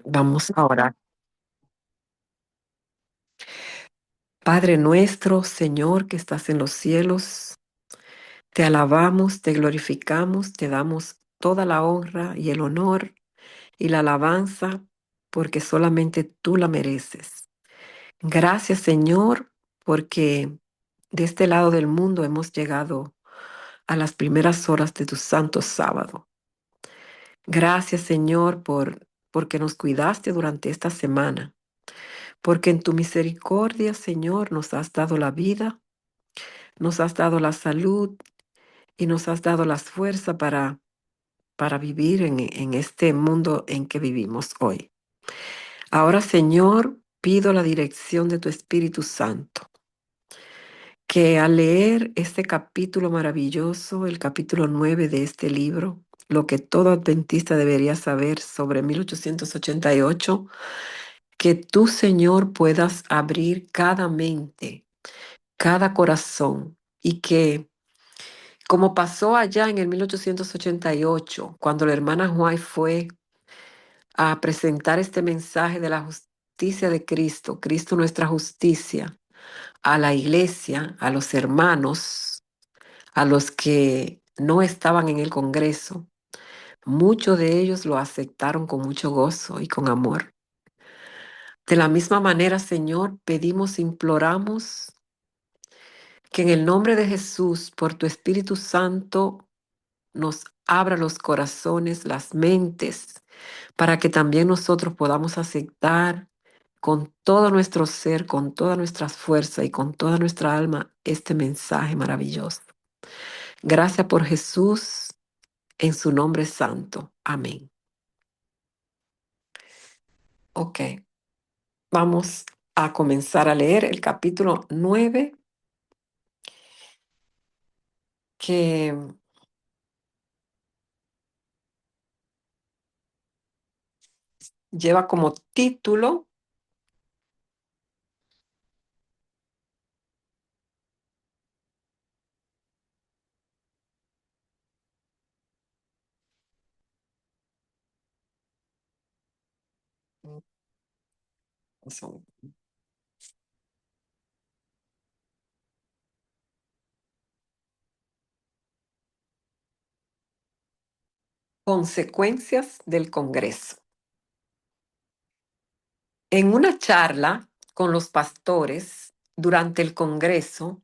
Vamos a orar. Padre nuestro, Señor que estás en los cielos, te alabamos, te glorificamos, te damos toda la honra y el honor y la alabanza, porque solamente tú la mereces. Gracias, Señor, porque de este lado del mundo hemos llegado a las primeras horas de tu santo sábado. Gracias, Señor, porque nos cuidaste durante esta semana, porque en tu misericordia, Señor, nos has dado la vida, nos has dado la salud y nos has dado las fuerzas para vivir en este mundo en que vivimos hoy. Ahora, Señor, pido la dirección de tu Espíritu Santo, que al leer este capítulo maravilloso, el capítulo 9 de este libro, lo que todo adventista debería saber sobre 1888, que tú, Señor, puedas abrir cada mente, cada corazón, y que, como pasó allá en el 1888, cuando la hermana White fue a presentar este mensaje de la justicia de Cristo, Cristo nuestra justicia, a la iglesia, a los hermanos, a los que no estaban en el Congreso, muchos de ellos lo aceptaron con mucho gozo y con amor. De la misma manera, Señor, pedimos, imploramos que en el nombre de Jesús, por tu Espíritu Santo, nos abra los corazones, las mentes, para que también nosotros podamos aceptar con todo nuestro ser, con todas nuestras fuerzas y con toda nuestra alma este mensaje maravilloso. Gracias por Jesús, en su nombre santo. Amén. Ok, vamos a comenzar a leer el capítulo 9, que lleva como título son Consecuencias del Congreso. En una charla con los pastores durante el Congreso,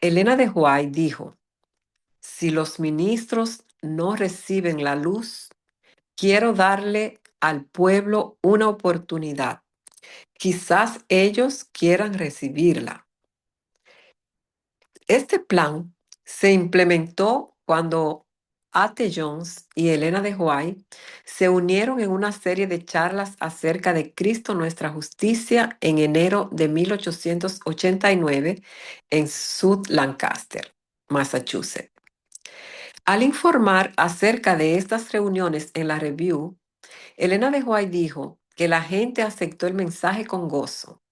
Elena de White dijo: si los ministros no reciben la luz, quiero darle al pueblo una oportunidad. Quizás ellos quieran recibirla. Este plan se implementó cuando A.T. Jones y Elena de White se unieron en una serie de charlas acerca de Cristo nuestra justicia en enero de 1889 en South Lancaster, Massachusetts. Al informar acerca de estas reuniones en la Review, Elena de White dijo que la gente aceptó el mensaje con gozo.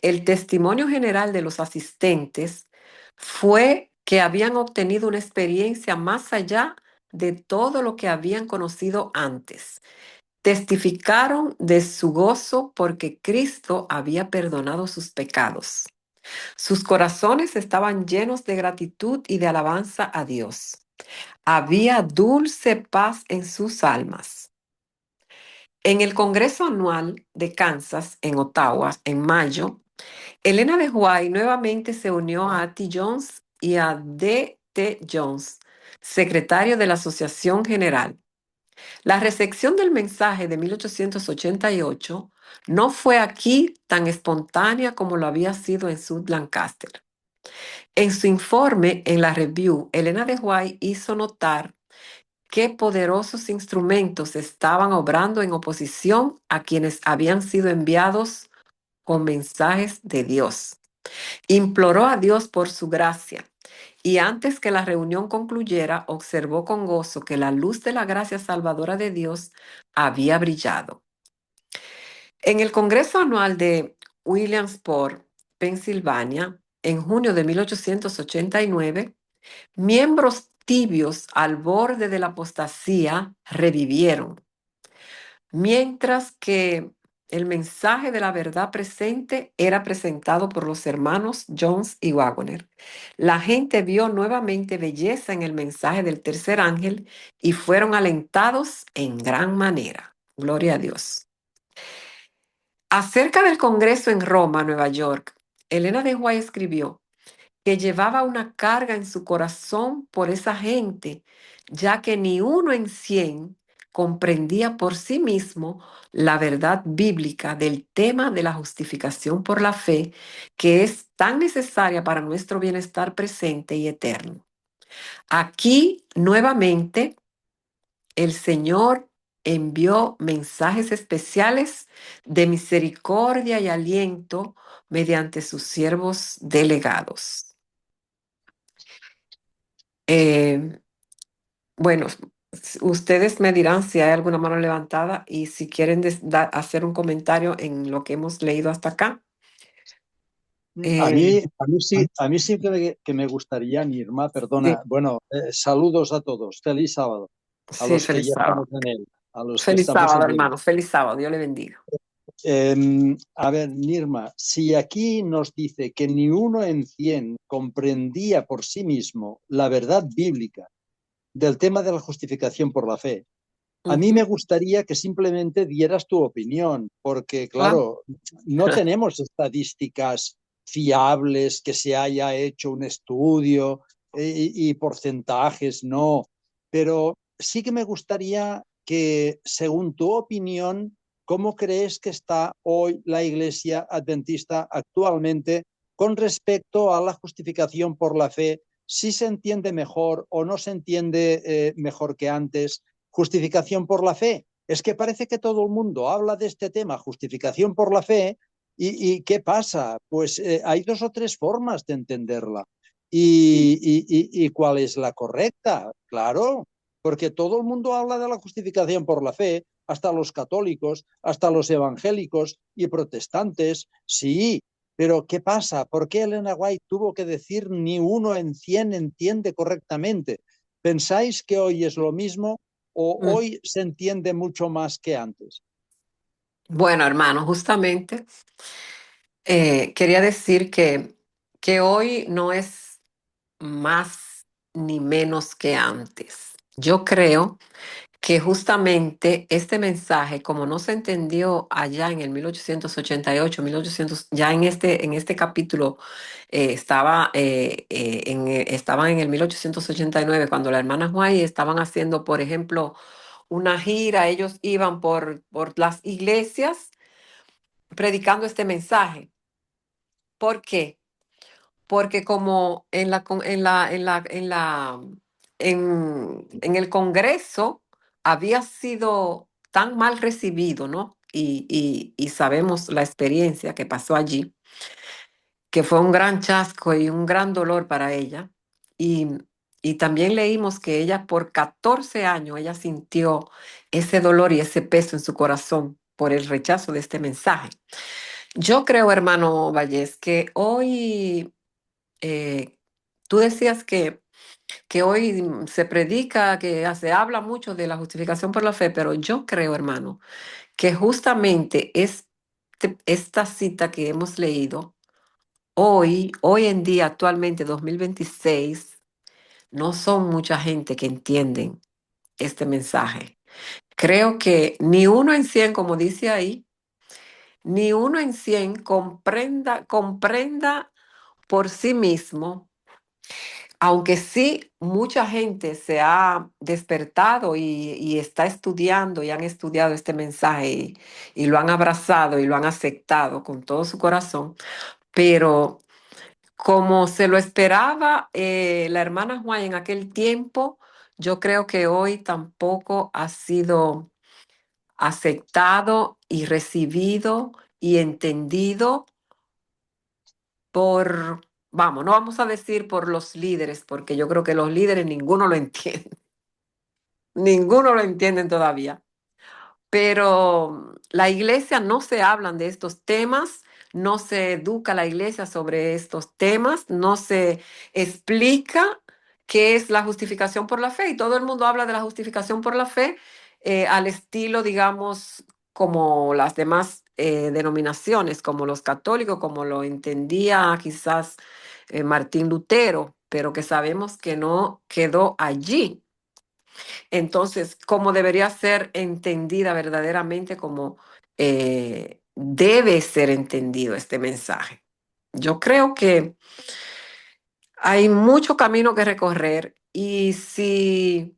El testimonio general de los asistentes fue que habían obtenido una experiencia más allá de todo lo que habían conocido antes. Testificaron de su gozo porque Cristo había perdonado sus pecados. Sus corazones estaban llenos de gratitud y de alabanza a Dios. Había dulce paz en sus almas. En el Congreso Anual de Kansas, en Ottawa, en mayo, Elena de White nuevamente se unió a T. Jones y a D. T. Jones, secretario de la Asociación General. La recepción del mensaje de 1888 no fue aquí tan espontánea como lo había sido en South Lancaster. En su informe en la Review, Elena de White hizo notar qué poderosos instrumentos estaban obrando en oposición a quienes habían sido enviados con mensajes de Dios. Imploró a Dios por su gracia y antes que la reunión concluyera, observó con gozo que la luz de la gracia salvadora de Dios había brillado. En el Congreso Anual de Williamsport, Pensilvania, en junio de 1889, miembros tibios al borde de la apostasía revivieron. mientras que el mensaje de la verdad presente era presentado por los hermanos Jones y Waggoner. La gente vio nuevamente belleza en el mensaje del tercer ángel y fueron alentados en gran manera. Gloria a Dios. Acerca del Congreso en Roma, Nueva York, Elena de White escribió que llevaba una carga en su corazón por esa gente, ya que ni uno en 100 comprendía por sí mismo la verdad bíblica del tema de la justificación por la fe, que es tan necesaria para nuestro bienestar presente y eterno. Aquí, nuevamente, el Señor envió mensajes especiales de misericordia y aliento mediante sus siervos delegados. Eh, bueno, ustedes me dirán si hay alguna mano levantada y si quieren hacer un comentario en lo que hemos leído hasta acá. A Eh, mí, a mí sí que me gustaría, Nirma, sí, perdona, bueno, saludos a todos, feliz sábado, a sí, los que feliz ya estamos sábado. en él, a los que Feliz estamos sábado, en él. hermano. Feliz sábado. Dios le bendiga. A ver, Nirma, si aquí nos dice que ni uno en 100 comprendía por sí mismo la verdad bíblica del tema de la justificación por la fe, a mí me Ujú. gustaría que simplemente dieras tu opinión, porque Ah, claro, no tenemos estadísticas fiables, que se haya hecho un estudio y porcentajes, no. Pero sí que me gustaría que, según tu opinión, ¿cómo crees que está hoy la Iglesia Adventista actualmente con respecto a la justificación por la fe? ¿Si se entiende mejor o no se entiende mejor que antes? Justificación por la fe. Es que parece que todo el mundo habla de este tema, justificación por la fe, y ¿qué pasa? Pues hay dos o tres formas de entenderla. ¿Y cuál es la correcta? Claro, porque todo el mundo habla de la justificación por la fe, hasta los católicos, hasta los evangélicos y protestantes, sí, pero ¿qué pasa? ¿Por qué Elena White tuvo que decir ni uno en 100 entiende correctamente? ¿Pensáis que hoy es lo mismo o mm. hoy se entiende mucho más que antes? Bueno, hermano, justamente quería decir que hoy no es más ni menos que antes. Yo creo que justamente este mensaje, como no se entendió allá en el 1888, 1800, ya en este capítulo estaban en el 1889, cuando la hermana White estaban haciendo, por ejemplo, una gira, ellos iban por las iglesias predicando este mensaje. ¿Por qué? Porque como en el Congreso había sido tan mal recibido, ¿no? Y sabemos la experiencia que pasó allí, que fue un gran chasco y un gran dolor para ella. Y, y también leímos que ella por 14 años, ella sintió ese dolor y ese peso en su corazón por el rechazo de este mensaje. Yo creo, hermano Vallés, que hoy eh, tú decías que hoy se predica, que se habla mucho de la justificación por la fe, pero yo creo, hermano, que justamente esta cita que hemos leído, hoy en día, actualmente, 2026, no son mucha gente que entienden este mensaje. Creo que ni uno en 100, como dice ahí, ni uno en 100 comprenda por sí mismo, aunque sí mucha gente se ha despertado y está estudiando y han estudiado este mensaje y lo han abrazado y lo han aceptado con todo su corazón, pero como se lo esperaba la hermana Juan en aquel tiempo, yo creo que hoy tampoco ha sido aceptado y recibido y entendido por, vamos, no vamos a decir por los líderes, porque yo creo que los líderes ninguno lo entiende, ninguno lo entienden todavía. Pero la iglesia no se hablan de estos temas, no se educa a la iglesia sobre estos temas, no se explica qué es la justificación por la fe. Y todo el mundo habla de la justificación por la fe al estilo, digamos, como las demás denominaciones, como los católicos, como lo entendía quizás Martín Lutero, pero que sabemos que no quedó allí. Entonces, como debería ser entendida verdaderamente, como debe ser entendido este mensaje. Yo creo que hay mucho camino que recorrer y si,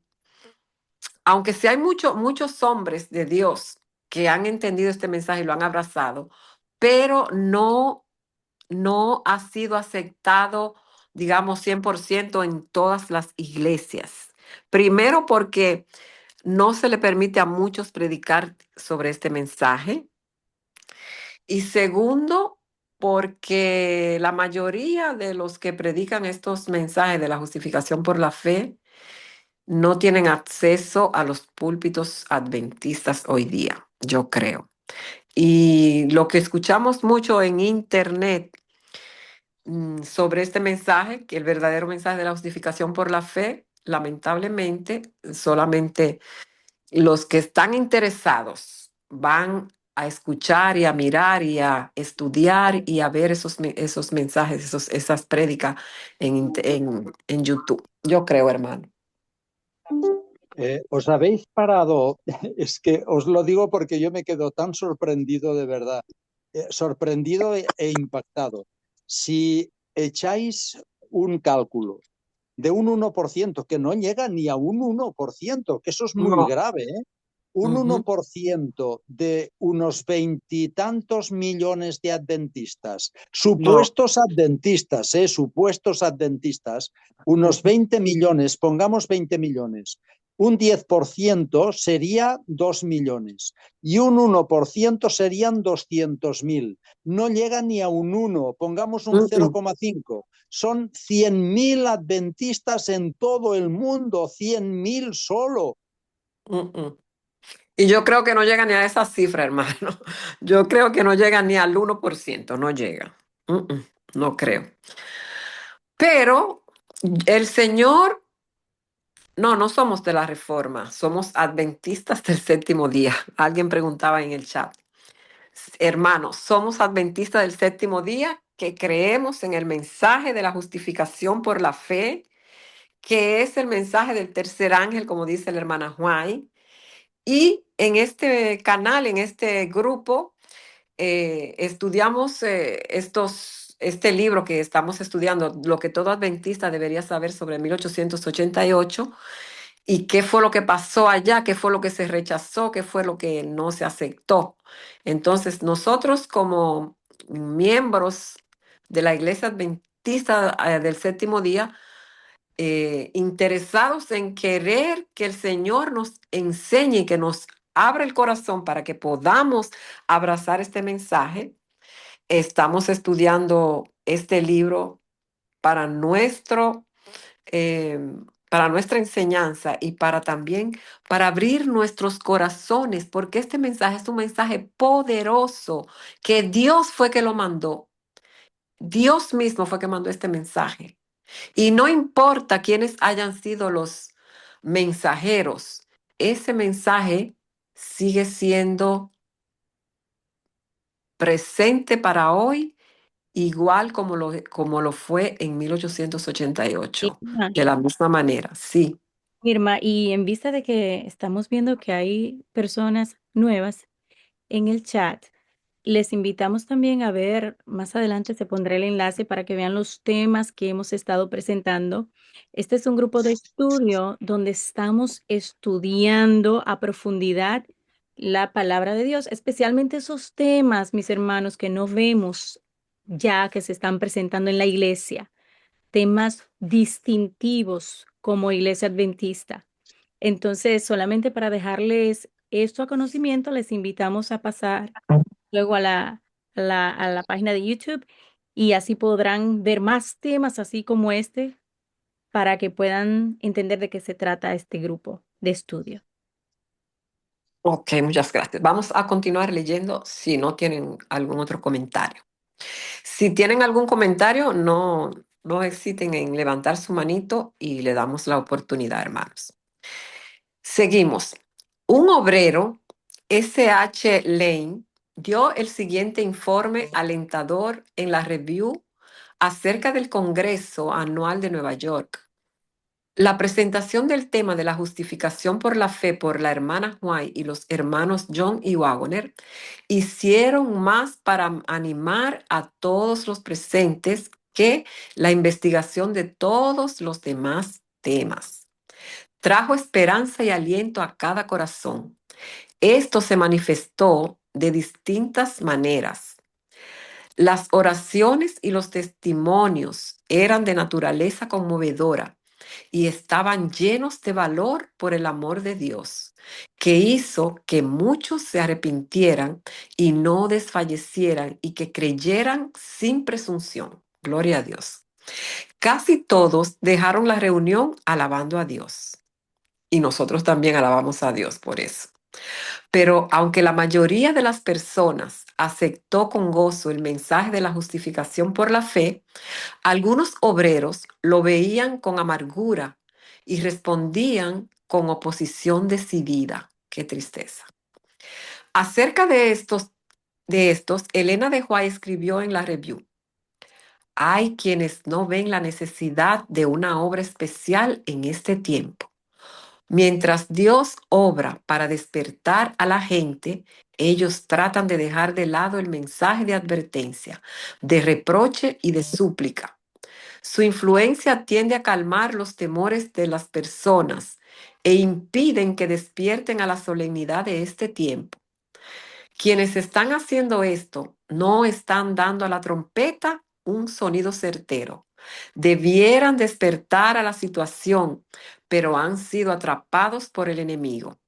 aunque sí hay muchos hombres de Dios que han entendido este mensaje y lo han abrazado, pero no ha sido aceptado, digamos, 100% en todas las iglesias. Primero porque no se le permite a muchos predicar sobre este mensaje. Y segundo, porque la mayoría de los que predican estos mensajes de la justificación por la fe no tienen acceso a los púlpitos adventistas hoy día, yo creo. Y lo que escuchamos mucho en internet sobre este mensaje, que el verdadero mensaje de la justificación por la fe, lamentablemente, solamente los que están interesados van a escuchar y a mirar y a estudiar y a ver esos mensajes, esas prédicas en YouTube. Yo creo, hermano. ¿Os habéis parado? Es que os lo digo porque yo me quedo tan sorprendido de verdad, sorprendido e impactado. Si echáis un cálculo de un 1% que no llega ni a un 1% que eso es muy No. grave, ¿eh? Un Ujú. 1% de unos veintitantos millones de adventistas, No. supuestos adventistas, supuestos adventistas, unos Ujú. 20 millones, pongamos 20 millones, un 10% sería 2 millones y un 1% serían 200.000. No llega ni a un 1, pongamos un Mm, 0,5. Son 100.000 adventistas en todo el mundo, 100.000 solo. mm, mm. Y yo creo que no llega ni a esa cifra, hermano. Yo creo que no llega ni al 1%, no llega. No creo. Pero el Señor, no somos de la Reforma, somos adventistas del séptimo día. Alguien preguntaba en el chat. Hermanos, somos adventistas del séptimo día que creemos en el mensaje de la justificación por la fe, que es el mensaje del tercer ángel, como dice la hermana Juan. Y en este canal, en este grupo, estudiamos este libro que estamos estudiando, lo que todo adventista debería saber sobre 1888 y qué fue lo que pasó allá, qué fue lo que se rechazó, qué fue lo que no se aceptó. Entonces, nosotros como miembros de la Iglesia Adventista del Séptimo Día, interesados en querer que el Señor nos enseñe y que nos abra el corazón para que podamos abrazar este mensaje. Estamos estudiando este libro para eh, para nuestra enseñanza y para también para abrir nuestros corazones, porque este mensaje es un mensaje poderoso que Dios fue que lo mandó. Dios mismo fue que mandó este mensaje. Y no importa quiénes hayan sido los mensajeros, ese mensaje sigue siendo presente para hoy, igual como lo fue en 1888. Irma, De la misma manera, sí. Irma, y en vista de que estamos viendo que hay personas nuevas en el chat, les invitamos también a ver, más adelante se pondrá el enlace para que vean los temas que hemos estado presentando. Este es un grupo de estudio donde estamos estudiando a profundidad la palabra de Dios, especialmente esos temas, mis hermanos, que no vemos ya que se están presentando en la iglesia, temas distintivos como iglesia adventista. Entonces, solamente para dejarles esto a conocimiento, les invitamos a pasar luego a la página de YouTube y así podrán ver más temas así como este para que puedan entender de qué se trata este grupo de estudio. Ok, muchas gracias. Vamos a continuar leyendo si no tienen algún otro comentario. Si tienen algún comentario, no hesiten en levantar su manito y le damos la oportunidad, hermanos. Seguimos. Un obrero, S.H. Lane, dio el siguiente informe alentador en la Review acerca del Congreso Anual de Nueva York. La presentación del tema de la justificación por la fe por la hermana White y los hermanos John y Waggoner hicieron más para animar a todos los presentes que la investigación de todos los demás temas. Trajo esperanza y aliento a cada corazón. Esto se manifestó de distintas maneras. Las oraciones y los testimonios eran de naturaleza conmovedora y estaban llenos de valor por el amor de Dios, que hizo que muchos se arrepintieran y no desfallecieran y que creyeran sin presunción. Gloria a Dios. Casi todos dejaron la reunión alabando a Dios. Y nosotros también alabamos a Dios por eso. Pero aunque la mayoría de las personas aceptó con gozo el mensaje de la justificación por la fe, algunos obreros lo veían con amargura y respondían con oposición decidida. Qué tristeza. Acerca de estos, Elena de White escribió en la Review: hay quienes no ven la necesidad de una obra especial en este tiempo. Mientras Dios obra para despertar a la gente, ellos tratan de dejar de lado el mensaje de advertencia, de reproche y de súplica. Su influencia tiende a calmar los temores de las personas e impiden que despierten a la solemnidad de este tiempo. Quienes están haciendo esto no están dando a la trompeta un sonido certero. Debieran despertar a la situación, pero han sido atrapados por el enemigo.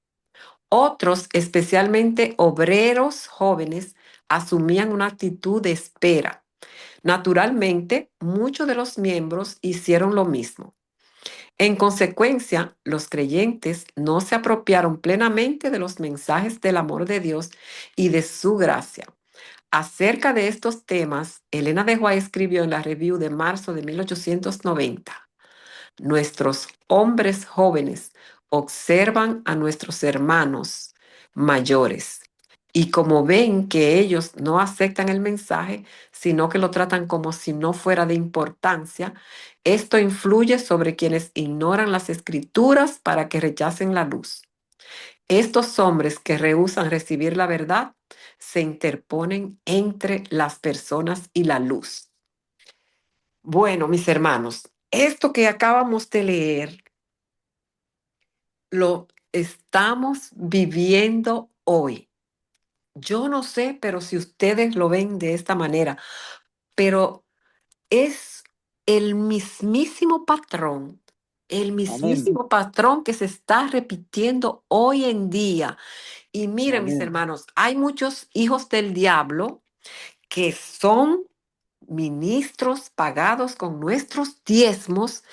Otros, especialmente obreros jóvenes, asumían una actitud de espera. Naturalmente, muchos de los miembros hicieron lo mismo. En consecuencia, los creyentes no se apropiaron plenamente de los mensajes del amor de Dios y de su gracia. Acerca de estos temas, Elena de White escribió en la Review de marzo de 1890: nuestros hombres jóvenes observan a nuestros hermanos mayores y como ven que ellos no aceptan el mensaje, sino que lo tratan como si no fuera de importancia, esto influye sobre quienes ignoran las escrituras para que rechacen la luz. Estos hombres que rehúsan recibir la verdad se interponen entre las personas y la luz. Bueno, mis hermanos, esto que acabamos de leer lo estamos viviendo hoy. Yo no sé, pero si ustedes lo ven de esta manera, pero es el Amén, mismísimo patrón que se está repitiendo hoy en día. Y miren, mis amén. hermanos, hay muchos hijos del diablo que son ministros pagados con nuestros diezmos,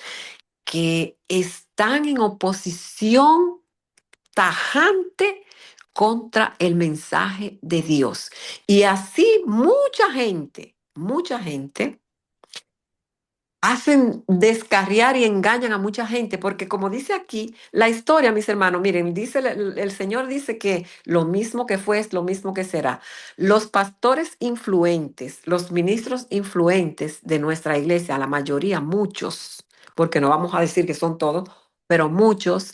que están en oposición tajante contra el mensaje de Dios. Y así mucha gente hacen descarriar y engañan a mucha gente, porque como dice aquí, la historia, mis hermanos, miren, dice el Señor dice que lo mismo que fue es lo mismo que será. Los pastores influentes, los ministros influentes de nuestra iglesia, la mayoría, muchos, porque no vamos a decir que son todos, pero muchos,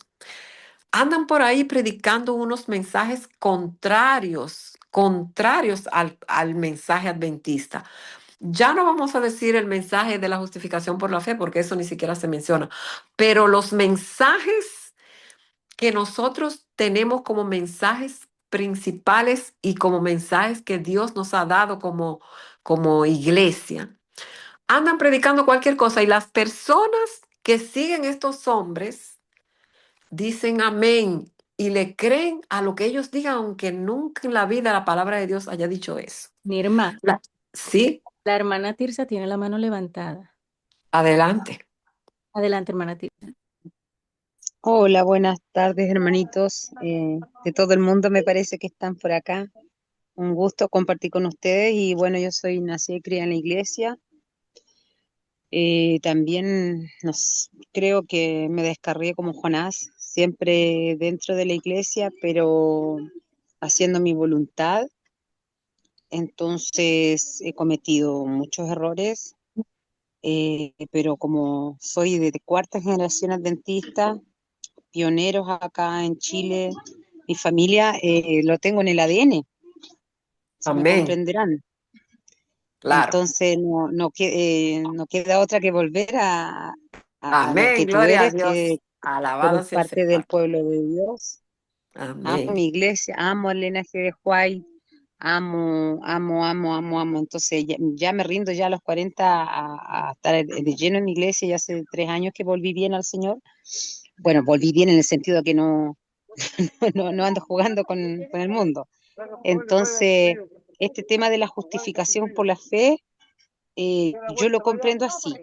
andan por ahí predicando unos mensajes contrarios al mensaje adventista. Ya no vamos a decir el mensaje de la justificación por la fe, porque eso ni siquiera se menciona, pero los mensajes que nosotros tenemos como mensajes principales y como mensajes que Dios nos ha dado como iglesia, andan predicando cualquier cosa y las personas que siguen estos hombres dicen amén y le creen a lo que ellos digan, aunque nunca en la vida la palabra de Dios haya dicho eso. Nirma, Sí, la hermana Tirsa tiene la mano levantada. adelante. Adelante, hermana Tirsa. Hola, buenas tardes, hermanitos de todo el mundo, me parece que están por acá. Un gusto compartir con ustedes y bueno, yo soy nacida y criada en la iglesia. También creo que me descarrié como Jonás, siempre dentro de la iglesia, pero haciendo mi voluntad. Entonces he cometido muchos errores, pero como soy de cuarta generación adventista, pioneros acá en Chile, mi familia lo tengo en el ADN, si me Amén. comprenderán. Claro. Entonces no queda otra que volver a lo Amén. que tú Gloria a eres, Dios. que Alabado eres sea el parte del Señor. pueblo de Dios. Amo Amén. mi iglesia, amo el linaje de Juárez, amo, amo, amo, amo, amo. Entonces ya me rindo ya a los 40 a estar de lleno en mi iglesia. Ya hace 3 años que volví bien al Señor. Bueno, volví bien en el sentido que no, no ando jugando con el mundo. Entonces, este tema de la justificación por la fe, yo lo comprendo así.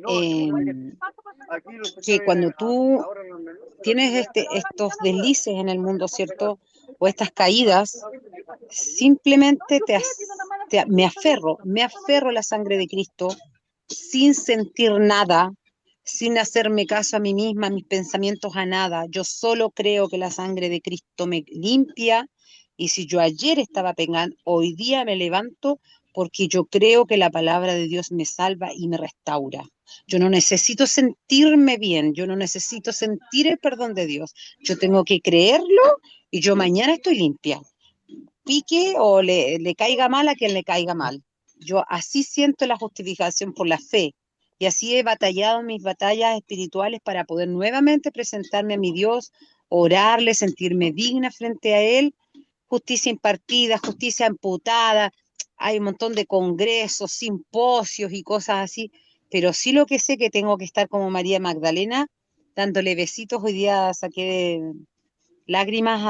eh, que cuando tú tienes estos deslices en el mundo, ¿cierto? O estas caídas, simplemente me aferro a la sangre de Cristo sin sentir nada, sin hacerme caso a mí misma, a mis pensamientos, a nada. Yo solo creo que la sangre de Cristo me limpia, y si yo ayer estaba pegando, hoy día me levanto porque yo creo que la palabra de Dios me salva y me restaura. Yo no necesito sentirme bien, yo no necesito sentir el perdón de Dios. Yo tengo que creerlo y yo mañana estoy limpia. Pique o le caiga mal a quien le caiga mal. Yo así siento la justificación por la fe, y así he batallado mis batallas espirituales para poder nuevamente presentarme a mi Dios, orarle, sentirme digna frente a Él. Justicia impartida, justicia imputada, hay un montón de congresos, simposios y cosas así, pero sí lo que sé que tengo que estar como María Magdalena, dándole besitos. Hoy día saqué lágrimas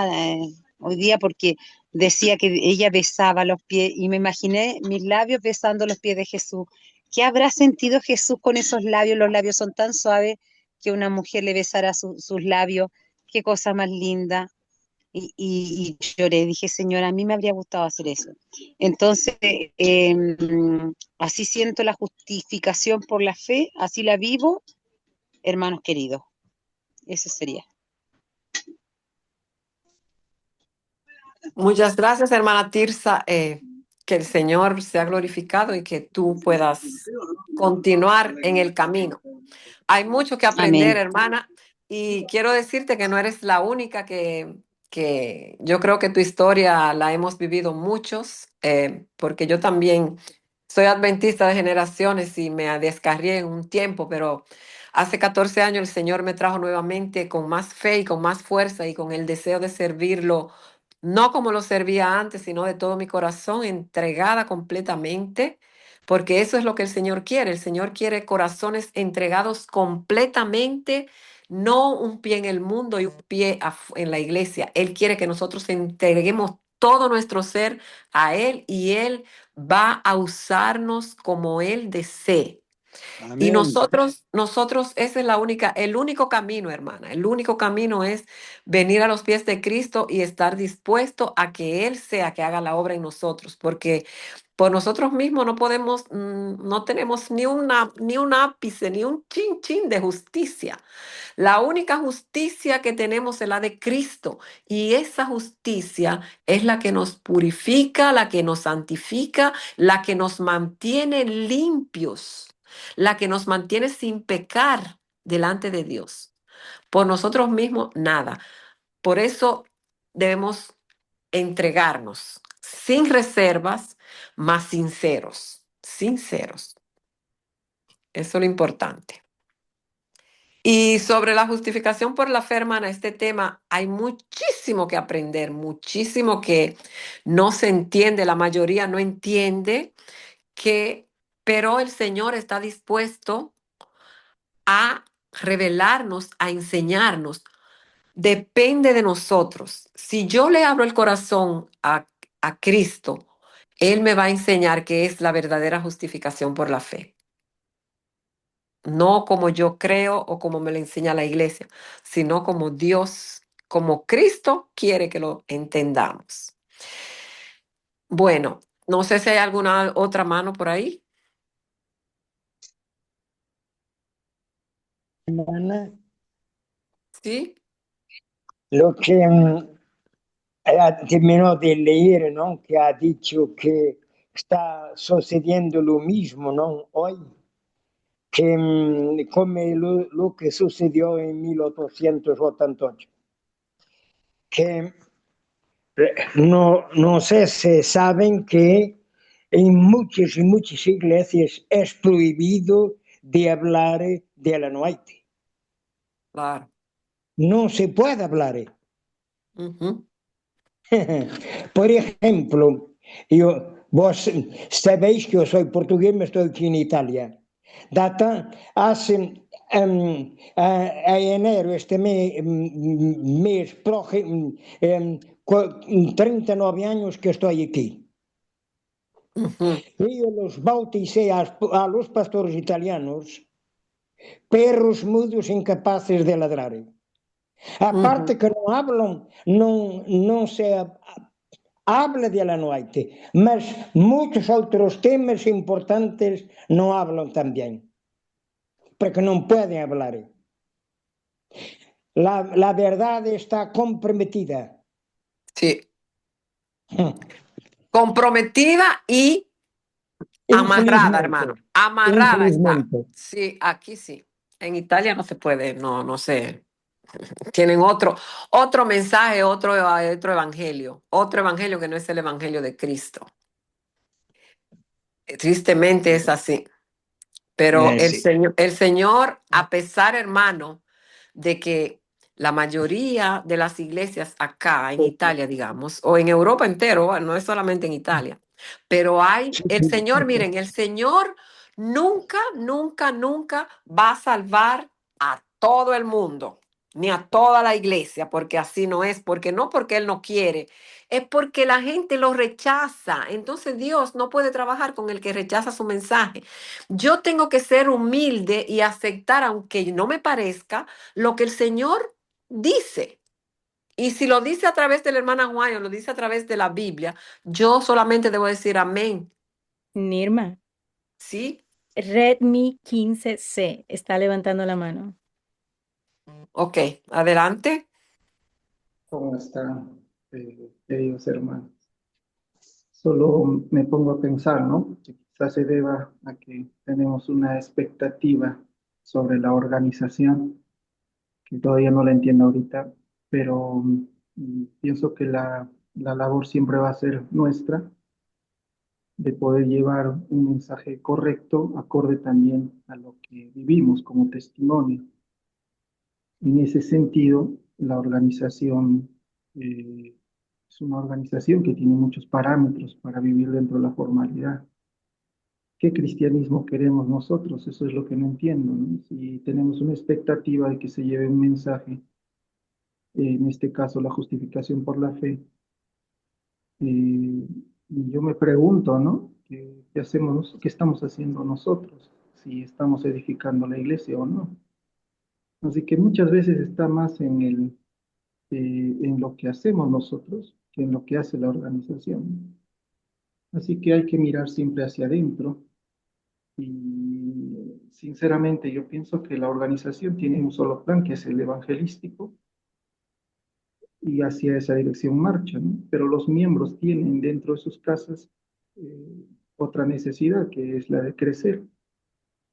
hoy día porque decía que ella besaba los pies, y me imaginé mis labios besando los pies de Jesús. ¿Qué habrá sentido Jesús con esos labios? Los labios son tan suaves que una mujer le besara sus labios. Qué cosa más linda. Y lloré, dije, Señor, a mí me habría gustado hacer eso. Entonces, así siento la justificación por la fe, así la vivo, hermanos queridos. Eso sería. Muchas gracias, hermana Tirsa. Que el Señor sea glorificado y que tú puedas continuar en el camino. Hay mucho que aprender, Amén. hermana, y quiero decirte que no eres la única que yo creo que tu historia la hemos vivido muchos, porque yo también soy adventista de generaciones y me descarrié en un tiempo, pero hace 14 años el Señor me trajo nuevamente con más fe y con más fuerza y con el deseo de servirlo, no como lo servía antes, sino de todo mi corazón, entregada completamente, porque eso es lo que el Señor quiere. El Señor quiere corazones entregados completamente, no un pie en el mundo y un pie en la iglesia. Él quiere que nosotros entreguemos todo nuestro ser a Él y Él va a usarnos como Él desee. Y Amén. nosotros, esa es el único camino, hermana. El único camino es venir a los pies de Cristo y estar dispuesto a que Él sea que haga la obra en nosotros, porque por nosotros mismos no podemos, no tenemos ni un ápice, ni un chin chin de justicia. La única justicia que tenemos es la de Cristo, y esa justicia es la que nos purifica, la que nos santifica, la que nos mantiene limpios, la que nos mantiene sin pecar delante de Dios. Por nosotros mismos, nada. Por eso debemos entregarnos sin reservas, más sinceros, sinceros. Eso es lo importante. Y sobre la justificación por la fe, hermana, este tema hay muchísimo que aprender, muchísimo que no se entiende, la mayoría no entiende que, pero el Señor está dispuesto a revelarnos, a enseñarnos. Depende de nosotros. Si yo le abro el corazón a Cristo, Él me va a enseñar qué es la verdadera justificación por la fe. No como yo creo o como me lo enseña la iglesia, sino como Dios, como Cristo quiere que lo entendamos. Bueno, no sé si hay alguna otra mano por ahí. Hermana, Sí, Lo que terminó de leer, ¿no? Que ha dicho que está sucediendo lo mismo, ¿no? Hoy, que como lo que sucedió en 1888. Que no sé si saben que en muchas y muchas iglesias es prohibido de hablar de la muerte. claro. No se puede hablar. Ujú, Por ejemplo, vos sabéis que yo soy portugués, me estoy aquí en Italia. Data hace a enero, este mes próximo, 39 años que estoy aquí. ujú, Y yo los bauticé a los pastores italianos, perros mudos incapaces de ladrar. Aparte ujú. que no hablan, no se habla de la noite, mas muchos otros temas importantes no hablan también, porque no pueden hablar. La verdad está comprometida. Sí. Comprometida y amarrada, hermano. Infelizmente, Amarrada está. infelizmente. Sí, aquí sí. En Italia no se puede, no, no sé. Tienen otro mensaje, otro evangelio que no es el evangelio de Cristo. Tristemente es así. Pero Sí. El Señor, a pesar, hermano, de que la mayoría de las iglesias acá en Italia, digamos, o en Europa entero, bueno, no es solamente en Italia, pero hay, Sí, el sí. Señor, miren, el Señor nunca, nunca, nunca va a salvar a todo el mundo, ni a toda la iglesia, porque así no es, porque Él no quiere, es porque la gente lo rechaza. Entonces Dios no puede trabajar con el que rechaza su mensaje. Yo tengo que ser humilde y aceptar, aunque no me parezca, lo que el Señor dice. Y si lo dice a través de la hermana Juan o lo dice a través de la Biblia, yo solamente debo decir amén. Nirma, ¿Sí? Redmi 15C está levantando la mano. Ok, adelante. ¿Cómo están, queridos hermanos? Solo me pongo a pensar, ¿no? Que quizás se deba a que tenemos una expectativa sobre la organización, que todavía no la entiendo ahorita, pero pienso que la labor siempre va a ser nuestra, de poder llevar un mensaje correcto, acorde también a lo que vivimos como testimonio. En ese sentido, la organización es una organización que tiene muchos parámetros para vivir dentro de la formalidad. ¿Qué cristianismo queremos nosotros? Eso es lo que no entiendo, ¿no? Si tenemos una expectativa de que se lleve un mensaje, en este caso la justificación por la fe, y yo me pregunto, ¿no? ¿Qué hacemos, qué estamos haciendo nosotros? Si estamos edificando la iglesia o no. Así que muchas veces está más en lo que hacemos nosotros que en lo que hace la organización. Así que hay que mirar siempre hacia adentro y sinceramente yo pienso que la organización tiene un solo plan, que es el evangelístico, y hacia esa dirección marcha, ¿no? Pero los miembros tienen dentro de sus casas otra necesidad, que es la de crecer,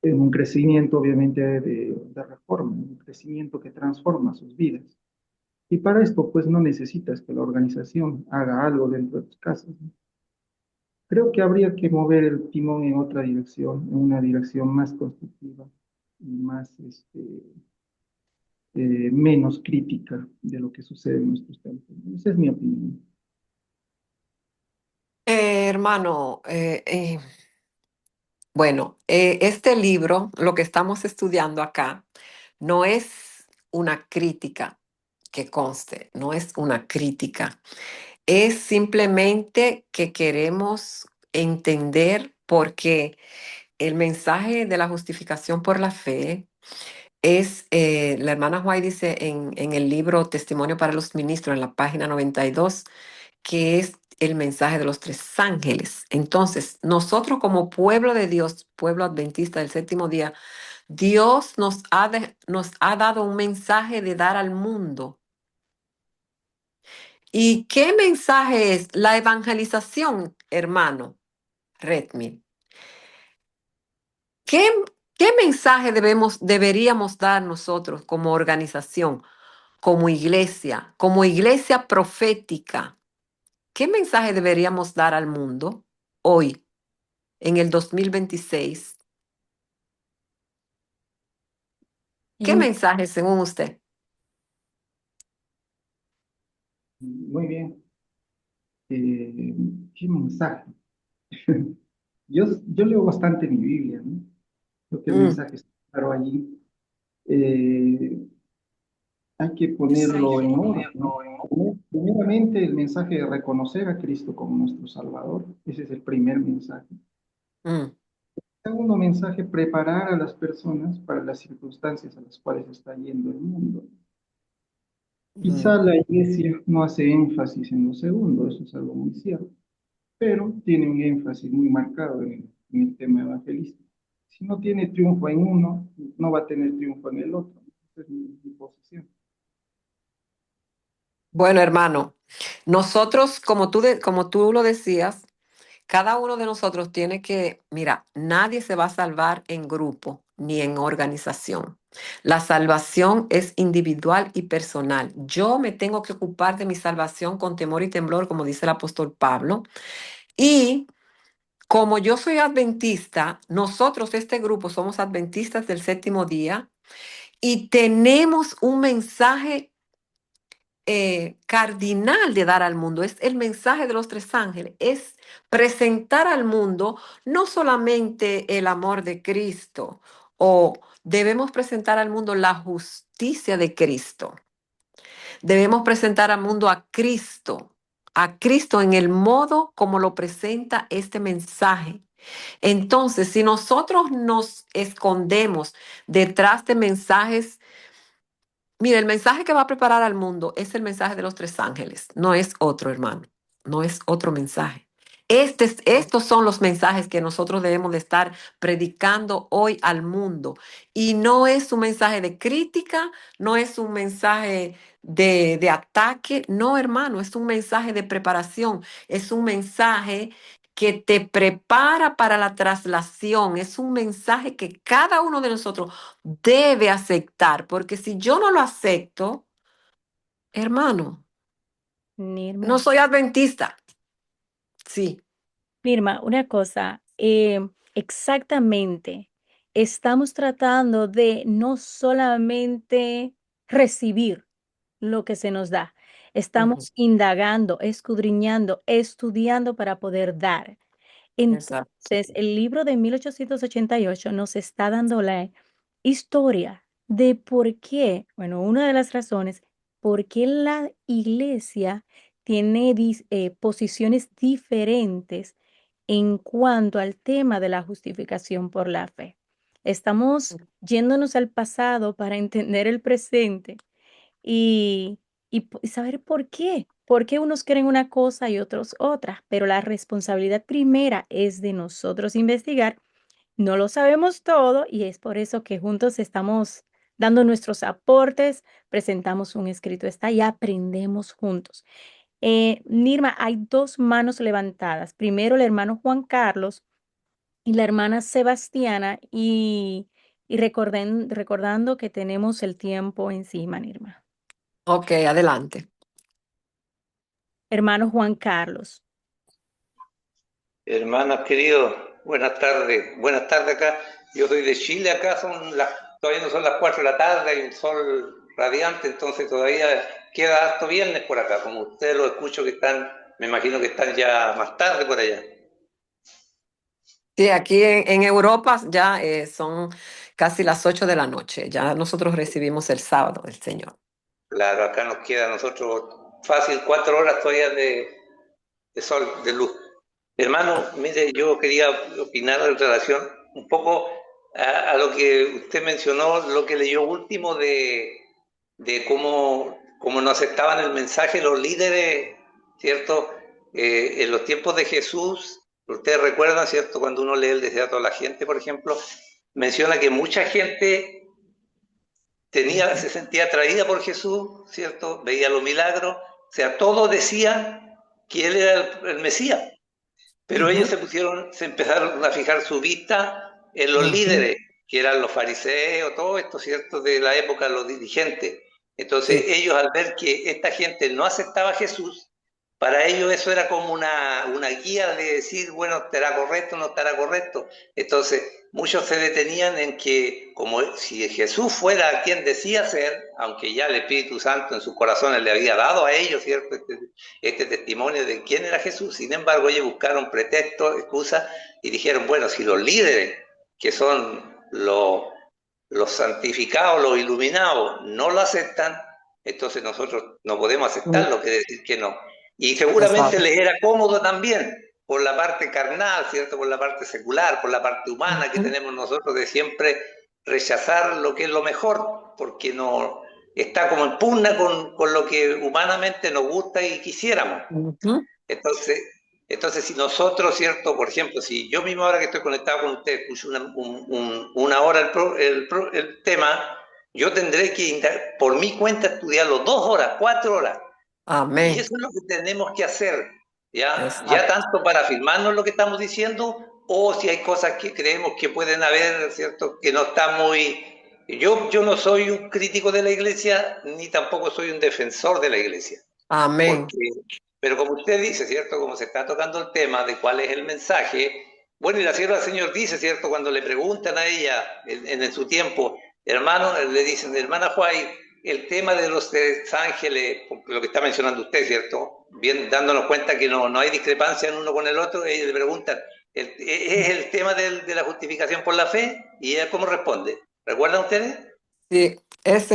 en un crecimiento obviamente de reforma, un crecimiento que transforma sus vidas. Y para esto, pues no necesitas que la organización haga algo dentro de tus casas, ¿no? Creo que habría que mover el timón en otra dirección, en una dirección más constructiva y más, menos crítica de lo que sucede en nuestros tiempos. Esa es mi opinión. Hermano, bueno, este libro, lo que estamos estudiando acá, no es una crítica que conste, no es una crítica. Es simplemente que queremos entender por qué el mensaje de la justificación por la fe es, la hermana White dice en el libro Testimonio para los Ministros, en la página 92, que es el mensaje de los tres ángeles. Entonces, nosotros como pueblo de Dios, pueblo adventista del séptimo día, Dios nos ha dado un mensaje de dar al mundo. ¿Y qué mensaje es? La evangelización, hermano Redmi. ¿Qué, qué mensaje deberíamos dar nosotros como organización, como iglesia profética? ¿Qué mensaje deberíamos dar al mundo hoy, en el 2026? ¿Qué En- mensaje según usted? Muy bien. Eh, ¿Qué mensaje? Yo leo bastante mi Biblia, ¿no? Creo que el Mm, mensaje está claro allí. Eh, Hay que ponerlo en orden, ¿no? Primeramente, el mensaje de reconocer a Cristo como nuestro Salvador. Ese es el primer mensaje. mm, Segundo mensaje, preparar a las personas para las circunstancias a las cuales está yendo el mundo. Quizá mm. la iglesia no hace énfasis en lo segundo, eso es algo muy cierto, pero tiene un énfasis muy marcado en el tema evangelístico. Si no tiene triunfo en uno, no va a tener triunfo en el otro. Esa es mi posición. Bueno, hermano, nosotros, como tú lo decías, cada uno de nosotros tiene que, mira, nadie se va a salvar en grupo ni en organización. La salvación es individual y personal. Yo me tengo que ocupar de mi salvación con temor y temblor, como dice el apóstol Pablo. Y como yo soy adventista, nosotros, este grupo, somos adventistas del séptimo día y tenemos un mensaje cardinal de dar al mundo. Es el mensaje de los tres ángeles. Es presentar al mundo no solamente el amor de Cristo, o debemos presentar al mundo la justicia de Cristo. Debemos presentar al mundo a Cristo en el modo como lo presenta este mensaje. Entonces, si nosotros nos escondemos detrás de mensajes, mira, el mensaje que va a preparar al mundo es el mensaje de los tres ángeles, no es otro, hermano, no es otro mensaje. Estos son los mensajes que nosotros debemos de estar predicando hoy al mundo. Y no es un mensaje de crítica, no es un mensaje de ataque, no, hermano, es un mensaje de preparación, es un mensaje que te prepara para la traslación, es un mensaje que cada uno de nosotros debe aceptar, porque si yo no lo acepto, hermano, no Nirma. soy adventista. Sí. Mirma, una cosa, exactamente, estamos tratando de no solamente recibir lo que se nos da, Ujú. estamos indagando, escudriñando, estudiando para poder dar. Exacto. Entonces, el libro de 1888 nos está dando la historia de por qué, bueno, una de las razones por qué la iglesia tiene posiciones diferentes en cuanto al tema de la justificación por la fe. Estamos yéndonos al pasado para entender el presente y, y saber por qué unos creen una cosa y otros otra, pero la responsabilidad primera es de nosotros investigar. No lo sabemos todo y es por eso que juntos estamos dando nuestros aportes, presentamos un escrito está y aprendemos juntos. Nirma, hay dos manos levantadas. Primero el hermano Juan Carlos y la hermana Sebastiana y recordando que tenemos el tiempo encima, Nirma. Ok, adelante. Hermano Juan Carlos. Hermanos queridos, buenas tardes. Buenas tardes acá. Yo soy de Chile, acá todavía no son las 4 de la tarde, hay un sol radiante, entonces todavía queda harto viernes por acá. Como ustedes lo escucho que están, me imagino que están ya más tarde por allá. Sí, aquí en Europa ya son casi las 8 de la noche. Ya nosotros recibimos el sábado del Señor. Claro, acá nos queda a nosotros fácil 4 horas todavía de sol, de luz. Hermano, mire, yo quería opinar en relación un poco a lo que usted mencionó, lo que leyó último de cómo no aceptaban el mensaje los líderes, ¿cierto? En los tiempos de Jesús, ustedes recuerdan, ¿cierto? Cuando uno lee el deseado a la gente, por ejemplo, menciona que mucha gente se sentía atraída por Jesús, ¿cierto? Veía los milagros, o sea, todos decían que él era el Mesías, pero ellos se empezaron a fijar su vista en los líderes, que eran los fariseos, todo esto, ¿cierto? De la época, los dirigentes. Entonces, ellos al ver que esta gente no aceptaba a Jesús, para ellos eso era como una guía de decir, bueno, estará correcto, no estará correcto. Entonces, muchos se detenían en que, como si Jesús fuera quien decía ser, aunque ya el Espíritu Santo en sus corazones le había dado a ellos, ¿cierto? Este testimonio de quién era Jesús. Sin embargo, ellos buscaron pretextos, excusas, y dijeron, bueno, si los líderes, que son los santificados, los iluminados, no lo aceptan, entonces nosotros no podemos aceptarlo, que decir que no. Y seguramente les era cómodo también, por la parte carnal, ¿cierto? Por la parte secular, por la parte humana que tenemos nosotros de siempre rechazar lo que es lo mejor, porque no está como en pugna con lo que humanamente nos gusta y quisiéramos. Entonces, si nosotros, ¿cierto? Por ejemplo, si yo mismo ahora que estoy conectado con usted, escucho una hora el tema, yo tendré que, por mi cuenta, estudiarlo 2 horas, 4 horas. Amén. Y eso es lo que tenemos que hacer, ya tanto para afirmarnos lo que estamos diciendo, o si hay cosas que creemos que pueden haber, ¿cierto? Que no está muy... Yo no soy un crítico de la iglesia, ni tampoco soy un defensor de la iglesia. Amén. Pero como usted dice, ¿cierto? Como se está tocando el tema de cuál es el mensaje, bueno, y la sierva del Señor dice, ¿cierto? Cuando le preguntan a ella en su tiempo, hermano, le dicen, hermana Juárez, el tema de los 3 ángeles, lo que está mencionando usted, ¿cierto? Bien, dándonos cuenta que no hay discrepancia en uno con el otro, ellos le preguntan, ¿es el tema de la justificación por la fe? ¿Y ella cómo responde? ¿Recuerdan ustedes? Sí, es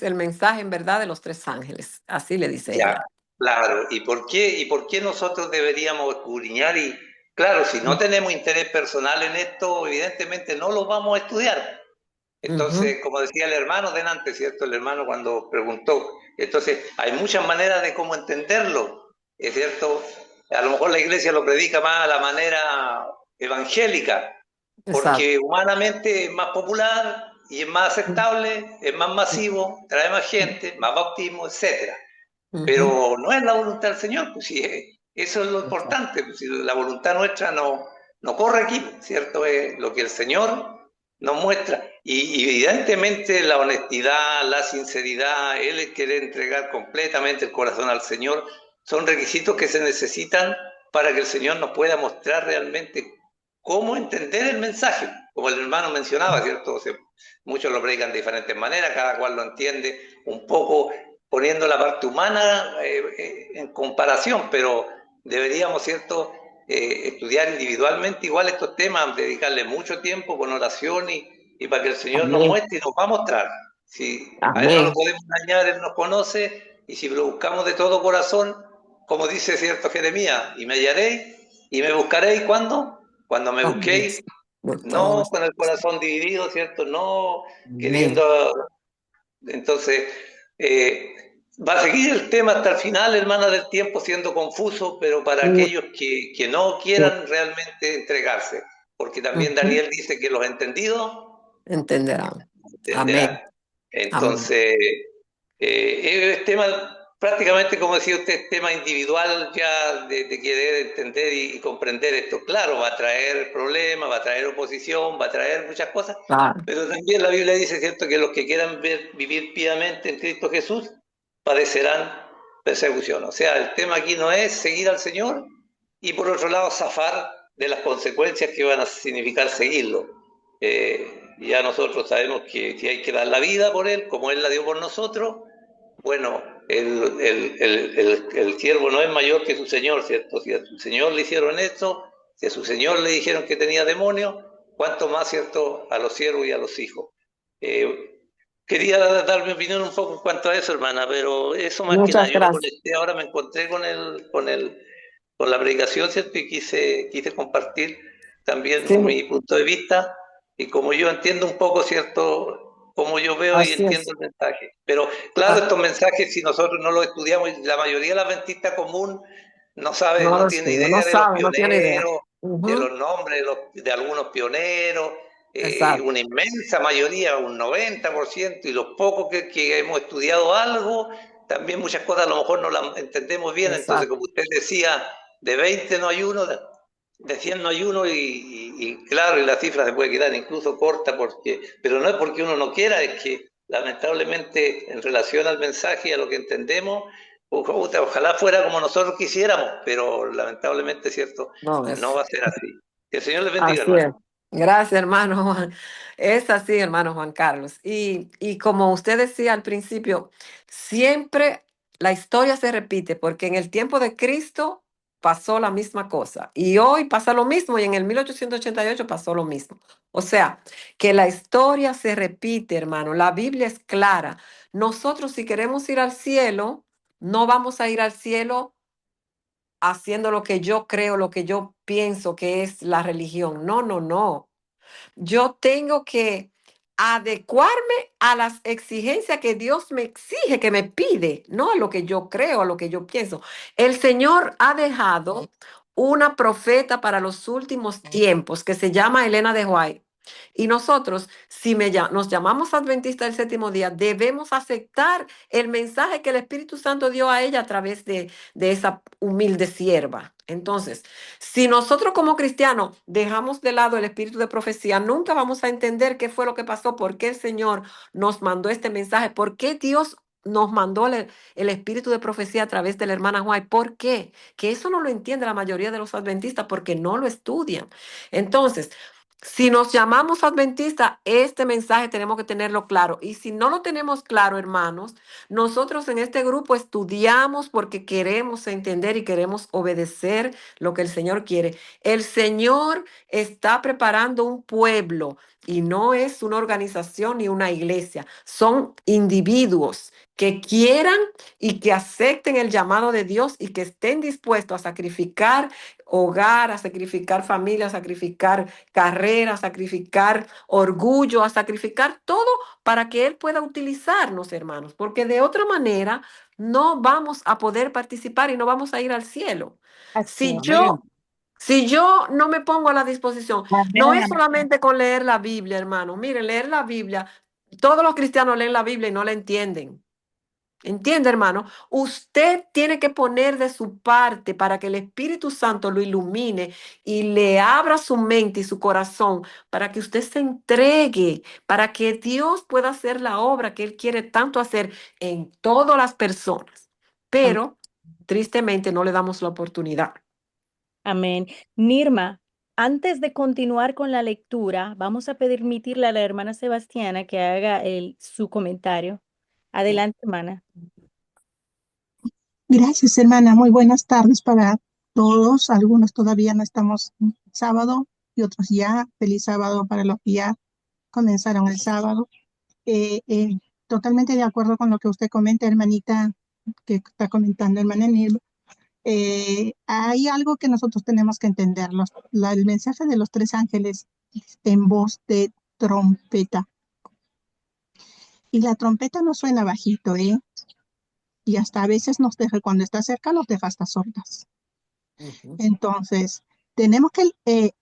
el mensaje en verdad de los 3 ángeles, así le dice ella. Claro, ¿y por qué nosotros deberíamos escudriñar? Y claro, si no tenemos interés personal en esto, evidentemente no lo vamos a estudiar. Entonces, como decía el hermano delante, ¿cierto? El hermano cuando preguntó. Entonces, hay muchas maneras de cómo entenderlo, ¿es cierto? A lo mejor la iglesia lo predica más a la manera evangélica, porque humanamente es más popular y es más aceptable, es más masivo, trae más gente, más bautismo, etcétera. Pero no es la voluntad del Señor, pues sí, eso es lo importante, pues si la voluntad nuestra no corre aquí, ¿cierto? Es lo que el Señor nos muestra. Y evidentemente la honestidad, la sinceridad, el querer entregar completamente el corazón al Señor, son requisitos que se necesitan para que el Señor nos pueda mostrar realmente cómo entender el mensaje. Como el hermano mencionaba, ¿cierto? O sea, muchos lo predican de diferentes maneras, cada cual lo entiende un poco poniendo la parte humana en comparación, pero deberíamos, ¿cierto?, estudiar individualmente igual estos temas, dedicarle mucho tiempo con oración y para que el Señor nos muestre y nos va a mostrar. Si a Él no lo podemos dañar, Él nos conoce, y si lo buscamos de todo corazón, como dice, ¿cierto?, Jeremías, y me hallaréis y me buscaréis, ¿cuándo? Cuando me busquéis, no con el corazón dividido, ¿cierto?, no queriendo... Entonces, va a seguir el tema hasta el final, hermana del tiempo, siendo confuso, pero para aquellos que no quieran realmente entregarse, porque también Daniel dice que los entendidos entenderán. Amén. Entonces, es tema, prácticamente como decía usted, es tema individual ya de querer entender y comprender esto. Claro, va a traer problemas, va a traer oposición, va a traer muchas cosas, pero también la Biblia dice, ¿cierto?, que los que quieran vivir piadamente en Cristo Jesús padecerán persecución. O sea, el tema aquí no es seguir al Señor y por otro lado zafar de las consecuencias que van a significar seguirlo. Ya nosotros sabemos que si hay que dar la vida por Él, como Él la dio por nosotros, bueno, el siervo no es mayor que su Señor, ¿cierto? Si a su Señor le hicieron esto, si a su Señor le dijeron que tenía demonios, ¿cuánto más, ¿cierto?, a los siervos y a los hijos? Quería dar mi opinión un poco en cuanto a eso, hermana, pero eso más que nada. Yo me conecté, ahora me encontré con la predicación, ¿cierto? Y quise compartir también mi punto de vista y como yo entiendo un poco, ¿cierto?, como yo veo y entiendo el mensaje. Pero claro, estos mensajes, si nosotros no los estudiamos, la mayoría de la adventista común no sabe, no tiene idea de los pioneros, de los Ujú. nombres de algunos pioneros, Exacto. una inmensa mayoría, un 90%, y los pocos que hemos estudiado algo, también muchas cosas a lo mejor no las entendemos bien. Entonces, Exacto. como usted decía, de 20 no hay uno, de 100 no hay uno, y claro, y la cifra se puede quedar incluso corta, pero no es porque uno no quiera, es que lamentablemente en relación al mensaje y a lo que entendemos, ojalá fuera como nosotros quisiéramos, pero lamentablemente, ¿cierto? No, No va a ser así. Que el Señor les bendiga, así hermano. es. Gracias, hermano Juan. Es así, hermano Juan Carlos. Y como usted decía al principio, siempre la historia se repite, porque en el tiempo de Cristo pasó la misma cosa. Y hoy pasa lo mismo, y en el 1888 pasó lo mismo. O sea, que la historia se repite, hermano. La Biblia es clara. Nosotros, si queremos ir al cielo, no vamos a ir al cielo haciendo lo que yo creo, lo que yo pienso que es la religión. No, no, no. Yo tengo que adecuarme a las exigencias que Dios me exige, que me pide, no a lo que yo creo, a lo que yo pienso. El Señor ha dejado una profeta para los últimos tiempos que se llama Elena de White. Y nosotros, si nos llamamos adventistas del séptimo día, debemos aceptar el mensaje que el Espíritu Santo dio a ella a través de esa humilde sierva. Entonces, si nosotros como cristianos dejamos de lado el espíritu de profecía, nunca vamos a entender qué fue lo que pasó, por qué el Señor nos mandó este mensaje, por qué Dios nos mandó el espíritu de profecía a través de la hermana White. ¿Por qué? Que eso no lo entiende la mayoría de los adventistas porque no lo estudian. Entonces, si nos llamamos adventistas, este mensaje tenemos que tenerlo claro. Y si no lo tenemos claro, hermanos, nosotros en este grupo estudiamos porque queremos entender y queremos obedecer lo que el Señor quiere. El Señor está preparando un pueblo y no es una organización ni una iglesia. Son individuos que quieran y que acepten el llamado de Dios y que estén dispuestos a sacrificar hogar, a sacrificar familia, a sacrificar carrera, a sacrificar orgullo, a sacrificar todo para que Él pueda utilizarnos, hermanos, porque de otra manera no vamos a poder participar y no vamos a ir al cielo. Así Si es. yo, Amén. si yo no me pongo a la disposición, no es Amén. solamente con leer la Biblia, hermano. Miren, leer la Biblia, todos los cristianos leen la Biblia y no la entienden. ¿Entiende, hermano? Usted tiene que poner de su parte para que el Espíritu Santo lo ilumine y le abra su mente y su corazón para que usted se entregue, para que Dios pueda hacer la obra que Él quiere tanto hacer en todas las personas. Pero, tristemente, no le damos la oportunidad. Amén. Nirma, antes de continuar con la lectura, vamos a permitirle a la hermana Sebastiana que haga su comentario. Adelante, hermana. Gracias, hermana. Muy buenas tardes para todos. Algunos todavía no estamos en sábado y otros ya. Feliz sábado para los que ya comenzaron el sábado. Eh, eh, Totalmente de acuerdo con lo que usted comenta, hermanita, que está comentando, hermana Nil. Hay algo que nosotros tenemos que entender. El mensaje de los tres ángeles en voz de trompeta. Y la trompeta no suena bajito, ¿eh? Y hasta a veces nos deja, cuando está cerca, nos deja hasta sordas. Ujú, Entonces, tenemos que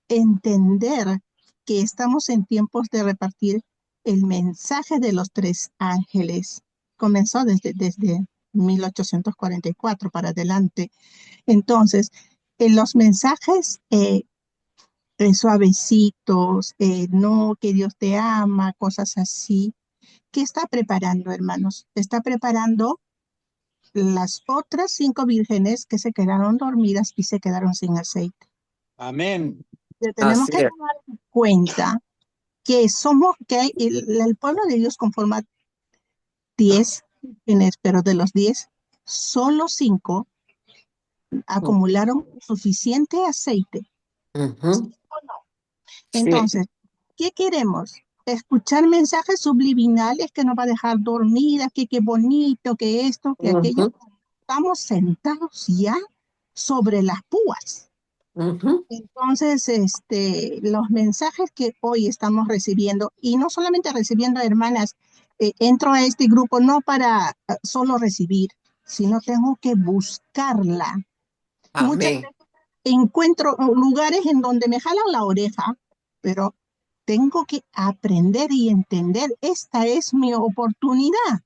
entender que estamos en tiempos de repartir el mensaje de los tres ángeles. Comenzó desde 1844 para adelante. Entonces, en los mensajes suavecitos, no, que Dios te ama, cosas así. ¿Qué está preparando, hermanos? Está preparando las otras 5 vírgenes que se quedaron dormidas y se quedaron sin aceite. Amén. Tenemos así que es. tomar en cuenta que el pueblo de Dios conforma 10 vírgenes, pero de los 10, solo 5 acumularon suficiente aceite. Ujú, sí. Entonces, ¿qué queremos? Escuchar mensajes subliminales que nos va a dejar dormidas, que qué bonito, que esto, que aquello. Ujú, Estamos sentados ya sobre las púas. ujú, Entonces, los mensajes que hoy estamos recibiendo, y no solamente recibiendo, hermanas, entro a este grupo no para solo recibir, sino tengo que buscarla. Muchas amén. veces encuentro lugares en donde me jalan la oreja, pero tengo que aprender y entender, esta es mi oportunidad.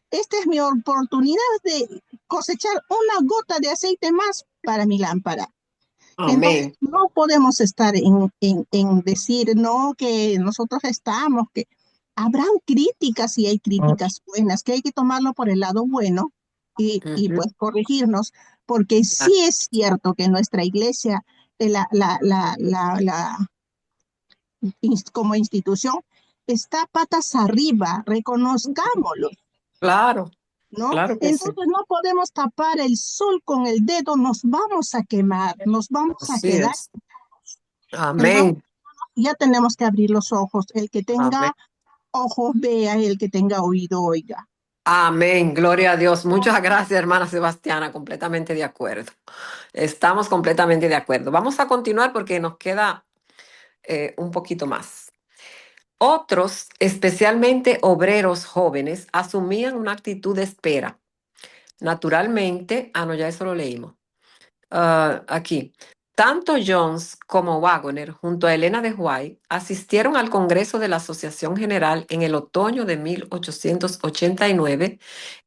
Esta es mi oportunidad de cosechar una gota de aceite más para mi lámpara. Entonces, Amén. no podemos estar en decir, no, que nosotros estamos, que habrán críticas y hay críticas buenas, que hay que tomarlo por el lado bueno y pues Ujú. corregirnos, porque Ah, sí es cierto que nuestra iglesia, como institución, está patas arriba, reconozcámoslo, claro, ¿no? claro que sí. Entonces no podemos tapar el sol con el dedo, nos vamos a quemar, nos vamos a Así quedar. es. Entonces Amén. ya tenemos que abrir los ojos. El que Amén. tenga ojos vea, el que tenga oído oiga. Amén. Gloria a Dios. Muchas gracias, hermana Sebastiana. Completamente de acuerdo. Estamos completamente de acuerdo. Vamos a continuar porque nos queda un poquito más. Otros, especialmente obreros jóvenes, asumían una actitud de espera. Naturalmente, no, ya eso lo leímos. Aquí. Tanto Jones como Wagner, junto a Elena de White, asistieron al Congreso de la Asociación General en el otoño de 1889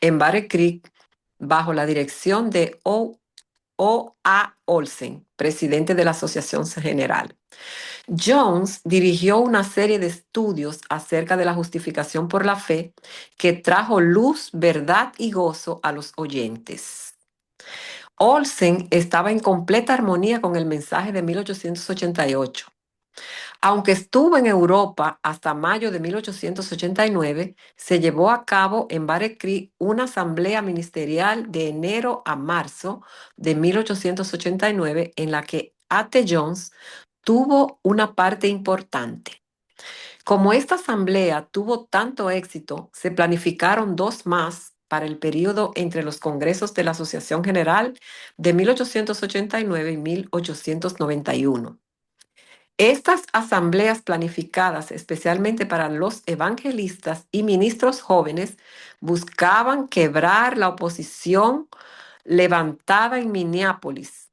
en Battle Creek, bajo la dirección de O. A. Olsen, presidente de la Asociación General. Jones dirigió una serie de estudios acerca de la justificación por la fe que trajo luz, verdad y gozo a los oyentes. Olsen estaba en completa armonía con el mensaje de 1888. Aunque estuvo en Europa hasta mayo de 1889, se llevó a cabo en Battle Creek una asamblea ministerial de enero a marzo de 1889 en la que A.T. Jones tuvo una parte importante. Como esta asamblea tuvo tanto éxito, se planificaron dos más para el periodo entre los congresos de la Asociación General de 1889 y 1891. Estas asambleas planificadas especialmente para los evangelistas y ministros jóvenes buscaban quebrar la oposición levantada en Minneapolis.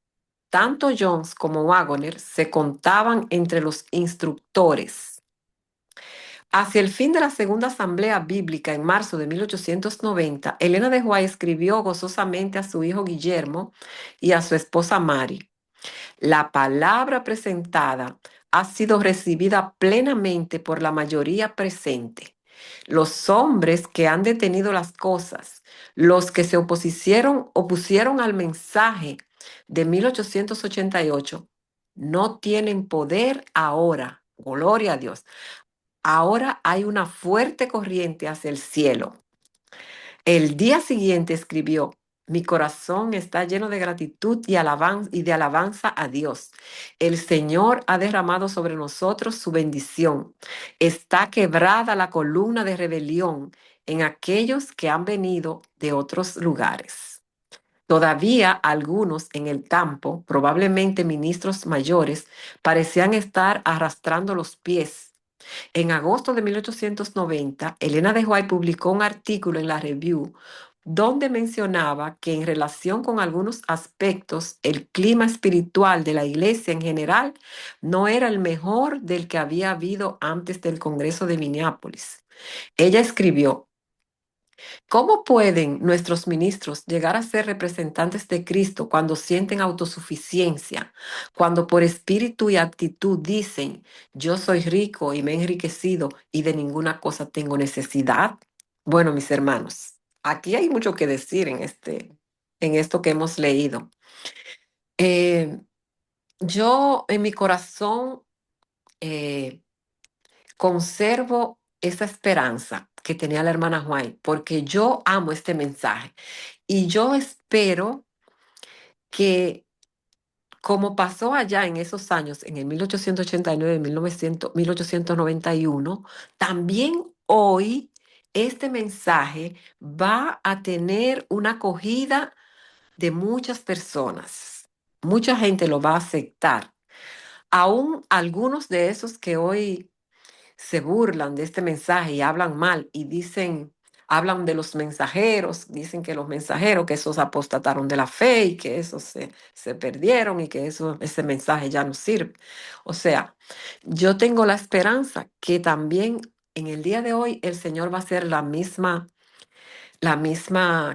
Tanto Jones como Wagner se contaban entre los instructores. Hacia el fin de la Segunda Asamblea Bíblica en marzo de 1890, Elena de White escribió gozosamente a su hijo Guillermo y a su esposa Mary. La palabra presentada ha sido recibida plenamente por la mayoría presente. Los hombres que han detenido las cosas, los que se opusieron al mensaje de 1888, no tienen poder ahora. Gloria a Dios. Ahora hay una fuerte corriente hacia el cielo. El día siguiente escribió: mi corazón está lleno de gratitud y de alabanza a Dios. El Señor ha derramado sobre nosotros su bendición. Está quebrada la columna de rebelión en aquellos que han venido de otros lugares. Todavía algunos en el campo, probablemente ministros mayores, parecían estar arrastrando los pies. En agosto de 1890, Elena de White publicó un artículo en la Review donde mencionaba que en relación con algunos aspectos, el clima espiritual de la iglesia en general no era el mejor del que había habido antes del Congreso de Minneapolis. Ella escribió: ¿cómo pueden nuestros ministros llegar a ser representantes de Cristo cuando sienten autosuficiencia, cuando por espíritu y actitud dicen, yo soy rico y me he enriquecido y de ninguna cosa tengo necesidad? Bueno, mis hermanos, aquí hay mucho que decir en esto que hemos leído. Eh, yo en mi corazón eh, conservo esa esperanza que tenía la hermana White, porque yo amo este mensaje y yo espero que, como pasó allá en esos años, en el 1889, 1900, 1891, también hoy este mensaje va a tener una acogida de muchas personas. Mucha gente lo va a aceptar. Aún algunos de esos que hoy se burlan de este mensaje y hablan mal y dicen, hablan de los mensajeros, dicen que los mensajeros, que esos apostataron de la fe y que esos se perdieron y que ese mensaje ya no sirve. O sea, yo tengo la esperanza que también en el día de hoy el Señor va a hacer la misma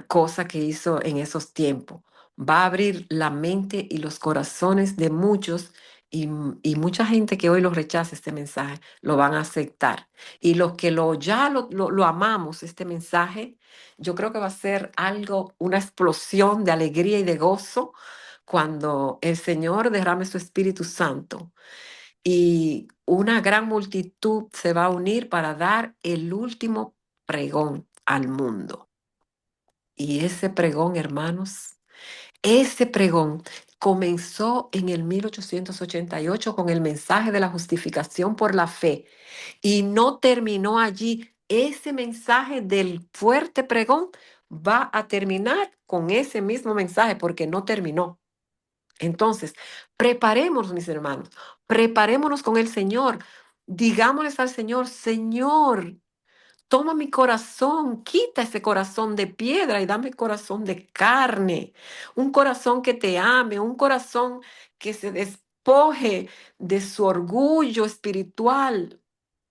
cosa que hizo en esos tiempos. Va a abrir la mente y los corazones de muchos y mucha gente que hoy lo rechaza este mensaje, lo van a aceptar. Y los que ya lo amamos, este mensaje, yo creo que va a ser algo, una explosión de alegría y de gozo cuando el Señor derrame su Espíritu Santo y una gran multitud se va a unir para dar el último pregón al mundo. Y ese pregón, hermanos, ese pregón comenzó en el 1888 con el mensaje de la justificación por la fe y no terminó allí. Ese mensaje del fuerte pregón va a terminar con ese mismo mensaje porque no terminó. Entonces, preparémonos, mis hermanos, preparémonos con el Señor. Digámosles al Señor, Señor, toma mi corazón, quita ese corazón de piedra y dame corazón de carne, un corazón que te ame, un corazón que se despoje de su orgullo espiritual,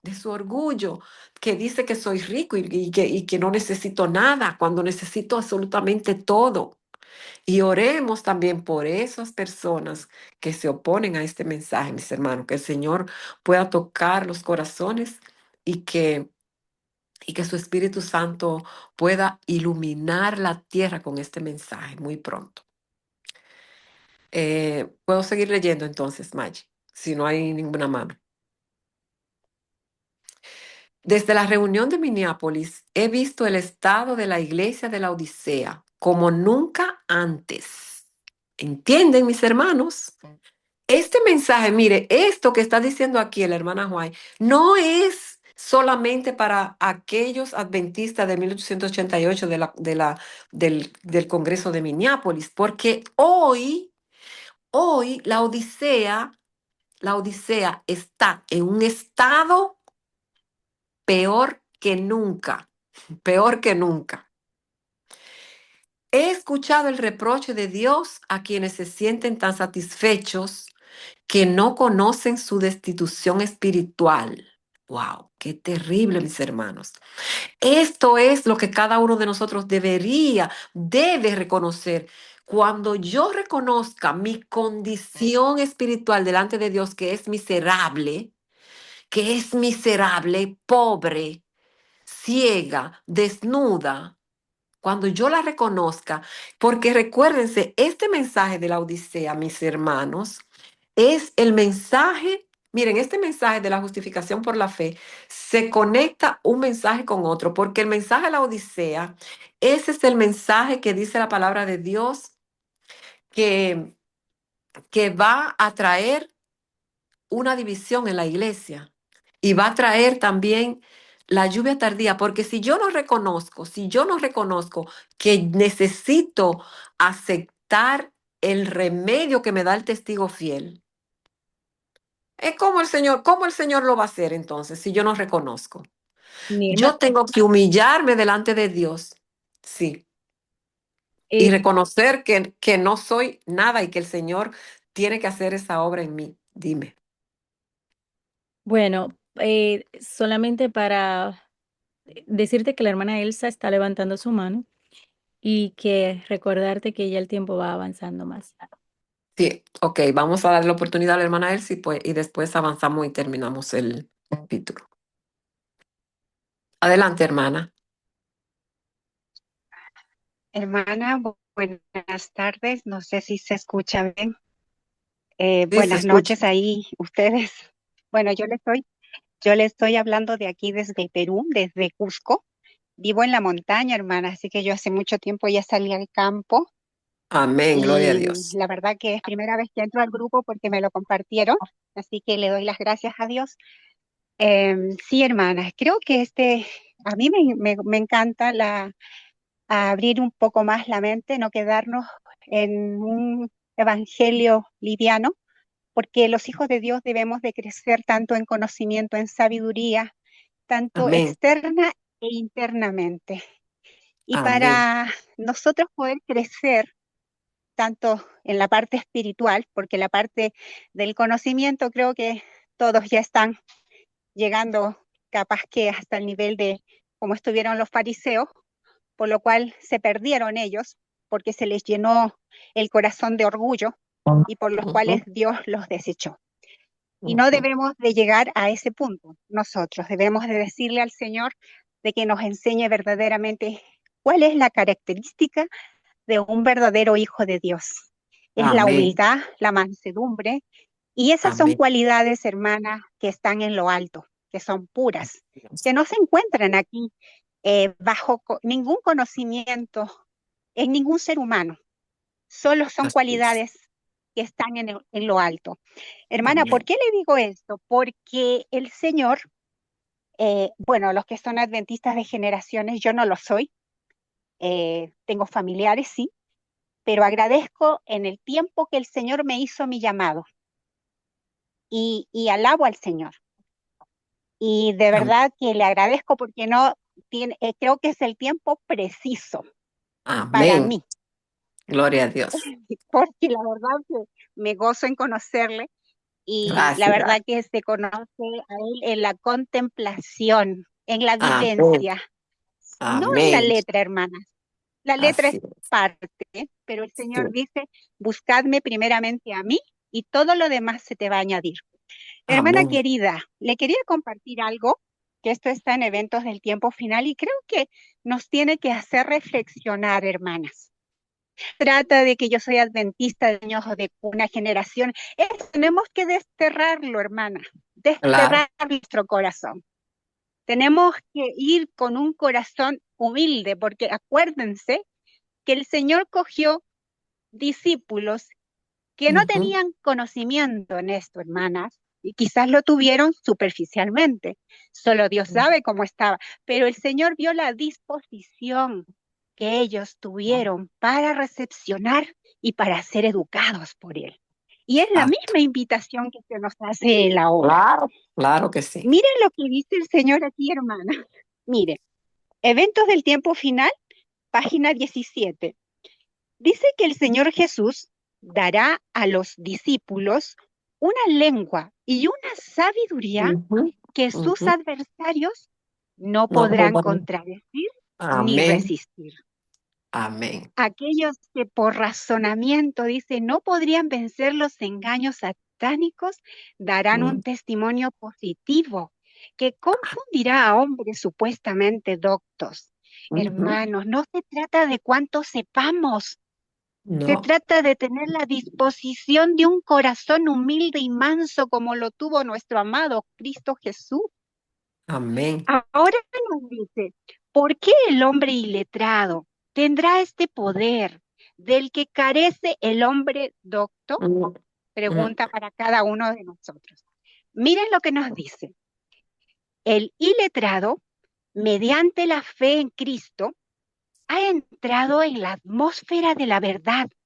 de su orgullo, que dice que soy rico y que no necesito nada, cuando necesito absolutamente todo. Y oremos también por esas personas que se oponen a este mensaje, mis hermanos, que el Señor pueda tocar los corazones y que su Espíritu Santo pueda iluminar la tierra con este mensaje muy pronto. Puedo seguir leyendo entonces, Maggie, si no hay ninguna mano. Desde la reunión de Minneapolis he visto el estado de la iglesia de la Odisea como nunca antes. ¿Entienden, mis hermanos? Este mensaje, mire, esto que está diciendo aquí la hermana White, no es solamente para aquellos adventistas de 1888 del Congreso de Minneapolis, porque hoy la Odisea está en un estado peor que nunca, peor que nunca. He escuchado el reproche de Dios a quienes se sienten tan satisfechos que no conocen su destitución espiritual. ¡Wow! ¡Qué terrible, mis hermanos! Esto es lo que cada uno de nosotros debe reconocer. Cuando yo reconozca mi condición espiritual delante de Dios, que es miserable, pobre, ciega, desnuda, cuando yo la reconozca, porque recuérdense, este mensaje de la Odisea, mis hermanos, es el mensaje, miren, este mensaje de la justificación por la fe se conecta un mensaje con otro, porque el mensaje de la Odisea, ese es el mensaje que dice la palabra de Dios que, que va a traer una división en la iglesia y va a traer también la lluvia tardía, porque si yo no reconozco que necesito aceptar el remedio que me da el testigo fiel, es cómo el Señor lo va a hacer entonces si yo no reconozco. Mirna, Yo tengo que humillarme delante de Dios, sí, y eh, reconocer que no soy nada y que el Señor tiene que hacer esa obra en mí. Dime. bueno, solamente para decirte que la hermana Elsa está levantando su mano y que recordarte que ya el tiempo va avanzando más. Sí, ok, vamos a darle la oportunidad a la hermana Elsie pues, y después avanzamos y terminamos el capítulo. Adelante, hermana. Hermana, buenas tardes. No sé si se escucha bien. Sí, se Buenas escucha. noches ahí ustedes. Bueno, yo le estoy hablando de aquí desde Perú, desde Cusco. Vivo en la montaña, hermana, así que yo hace mucho tiempo ya salí al campo Amén, gloria a y Dios. la verdad que es primera vez que entro al grupo porque me lo compartieron, así que le doy las gracias a Dios. Sí, hermana, creo que a mí me encanta a abrir un poco más la mente, no quedarnos en un evangelio liviano, porque los hijos de Dios debemos de crecer tanto en conocimiento, en sabiduría, tanto Amén. externa e internamente. Y Amén. para nosotros poder crecer tanto en la parte espiritual, porque la parte del conocimiento creo que todos ya están llegando capaz que hasta el nivel de como estuvieron los fariseos, por lo cual se perdieron ellos, porque se les llenó el corazón de orgullo y por los cuales Dios los desechó. Y no debemos de llegar a ese punto nosotros, debemos de decirle al Señor de que nos enseñe verdaderamente cuál es la característica de un verdadero hijo de Dios. Es la Amén. humildad, la mansedumbre, y esas son Amén. cualidades, hermanas, que están en lo alto, que son puras, que no se encuentran aquí bajo ningún conocimiento en ningún ser humano. Solo son Así es. cualidades que están en lo alto. Hermana, ¿por Amén. qué le digo esto? Porque el Señor, bueno, los que son adventistas de generaciones, yo no lo soy, tengo familiares, sí, pero agradezco en el tiempo que el Señor me hizo mi llamado y alabo al Señor. Y de Amén. verdad que le agradezco porque no tiene, creo que es el tiempo preciso para Amén. mí, Gloria a Dios. porque la verdad que me gozo en conocerle y la Gracias. verdad que se conoce a él en la contemplación, en la Amén. vivencia, no en la Amén. letra, hermanas. La letra Así es es. parte, pero el Sí. Señor dice, buscadme primeramente a mí y todo lo demás se te va a añadir. Hermana Amén. querida, le quería compartir algo, que esto está en Eventos del Tiempo Final y creo que nos tiene que hacer reflexionar, hermanas. Trata de que yo soy adventista de años o de una generación. Tenemos que desterrarlo, hermana, Claro. desterrar nuestro corazón. Tenemos que ir con un corazón humilde, porque acuérdense que el Señor cogió discípulos que no Ujú. tenían conocimiento en esto, hermanas, y quizás lo tuvieron superficialmente. Solo Dios sabe cómo estaba, pero el Señor vio la disposición que ellos tuvieron para recepcionar y para ser educados por Él. Y es la Exacto. misma invitación que se nos hace Él ahora. Claro, claro que sí. Miren lo que dice el Señor aquí, hermana. Mire, Eventos del Tiempo Final, página 17. Dice que el Señor Jesús dará a los discípulos una lengua y una sabiduría Ujú. que sus Ujú. adversarios no No podrán puedo. contradecir ni Amén. resistir. Amén. Aquellos que por razonamiento, dice, no podrían vencer los engaños satánicos, darán un testimonio positivo que confundirá a hombres supuestamente doctos. Ujú. Hermanos, no se trata de cuánto sepamos, se No. trata de tener la disposición de un corazón humilde y manso como lo tuvo nuestro amado Cristo Jesús. Amén. Ahora nos dice, ¿por qué el hombre iletrado tendrá este poder del que carece el hombre docto? Mm, mm. Pregunta para cada uno de nosotros. Miren lo que nos dice. El iletrado, mediante la fe en Cristo, ha entrado en la atmósfera de la verdad Amén.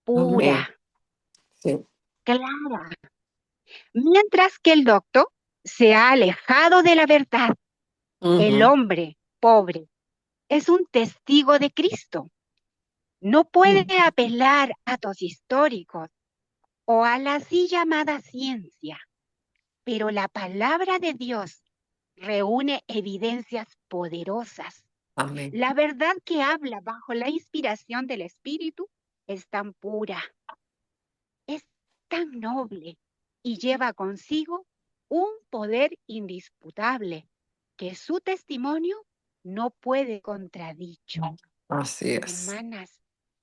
pura, Sí. clara, mientras que el docto se ha alejado de la verdad. El Ujú. hombre pobre es un testigo de Cristo. No puede Mm. apelar a datos históricos o a la así llamada ciencia, pero la palabra de Dios reúne evidencias poderosas. Amén. La verdad que habla bajo la inspiración del Espíritu es tan pura, es tan noble y lleva consigo un poder indisputable que su testimonio no puede contradicho. Así es. Hermanas,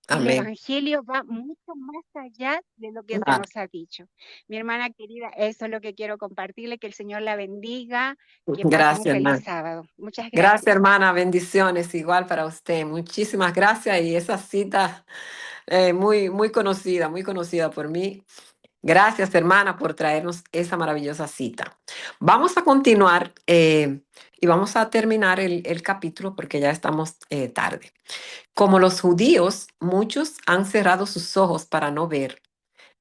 el Amén. Evangelio va mucho más allá de lo que se Claro. nos ha dicho. Mi hermana querida, eso es lo que quiero compartirle, que el Señor la bendiga, que pase un Gracias, feliz hermana. sábado. Muchas Gracias, gracias. hermana. Bendiciones igual para usted. Muchísimas gracias. Y esa cita muy, muy conocida por mí. Gracias, hermana, por traernos esa maravillosa cita. Vamos a continuar y vamos a terminar el capítulo porque ya estamos tarde. Como los judíos, muchos han cerrado sus ojos para no ver,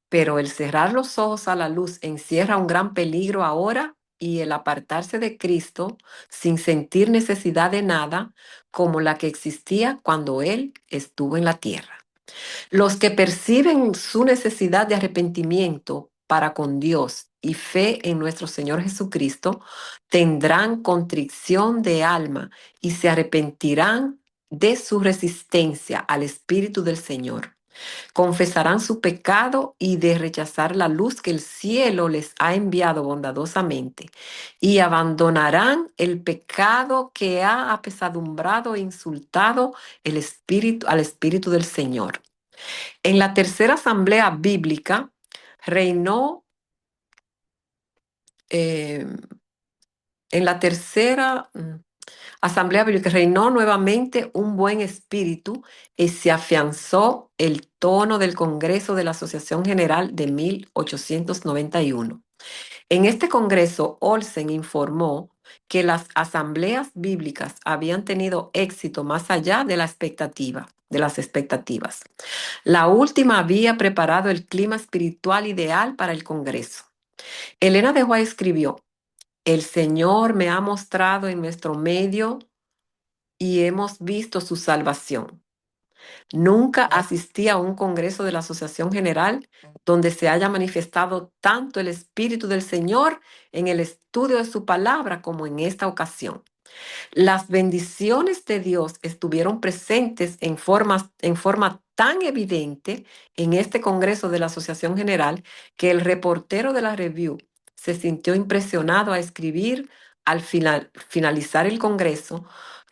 pero el cerrar los ojos a la luz encierra un gran peligro ahora y el apartarse de Cristo sin sentir necesidad de nada como la que existía cuando Él estuvo en la tierra. Los que perciben su necesidad de arrepentimiento para con Dios y fe en nuestro Señor Jesucristo tendrán contrición de alma y se arrepentirán de su resistencia al Espíritu del Señor. Confesarán su pecado y de rechazar la luz que el cielo les ha enviado bondadosamente, y abandonarán el pecado que ha apesadumbrado e insultado al Espíritu del Señor. En la tercera asamblea bíblica reinó, eh, en la tercera asamblea bíblica reinó nuevamente un buen espíritu y se afianzó el tono del Congreso de la Asociación General de 1891. En este congreso, Olsen informó que las asambleas bíblicas habían tenido éxito más allá de las expectativas. La última había preparado el clima espiritual ideal para el congreso. Elena de White escribió: "El Señor me ha mostrado en nuestro medio y hemos visto su salvación. Nunca asistí a un congreso de la Asociación General donde se haya manifestado tanto el Espíritu del Señor en el estudio de su palabra como en esta ocasión. Las bendiciones de Dios estuvieron presentes en forma tan evidente en este congreso de la Asociación General que el reportero de la Review se sintió impresionado a escribir al finalizar el congreso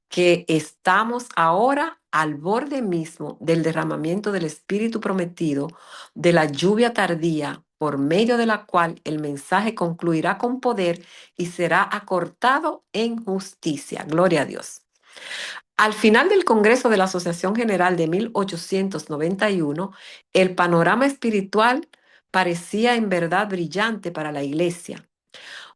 que estamos ahora al borde mismo del derramamiento del Espíritu prometido, de la lluvia tardía, por medio de la cual el mensaje concluirá con poder y será acortado en justicia". Gloria a Dios. Al final del Congreso de la Asociación General de 1891, el panorama espiritual parecía en verdad brillante para la iglesia.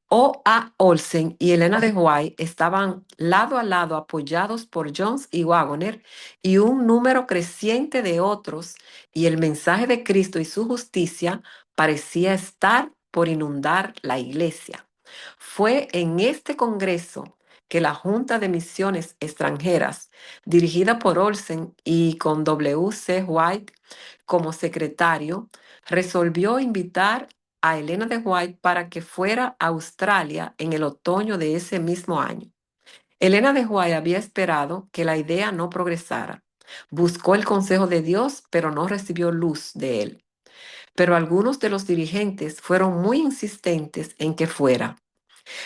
O. A. Olsen y Elena de White estaban lado a lado apoyados por Jones y Waggoner y un número creciente de otros, y el mensaje de Cristo y su justicia parecía estar por inundar la iglesia. Fue en este congreso que la Junta de Misiones Extranjeras, dirigida por Olsen y con W. C. White como secretario, resolvió invitar a Elena de White para que fuera a Australia en el otoño de ese mismo año. Elena de White había esperado que la idea no progresara. Buscó el consejo de Dios, pero no recibió luz de él. Pero algunos de los dirigentes fueron muy insistentes en que fuera.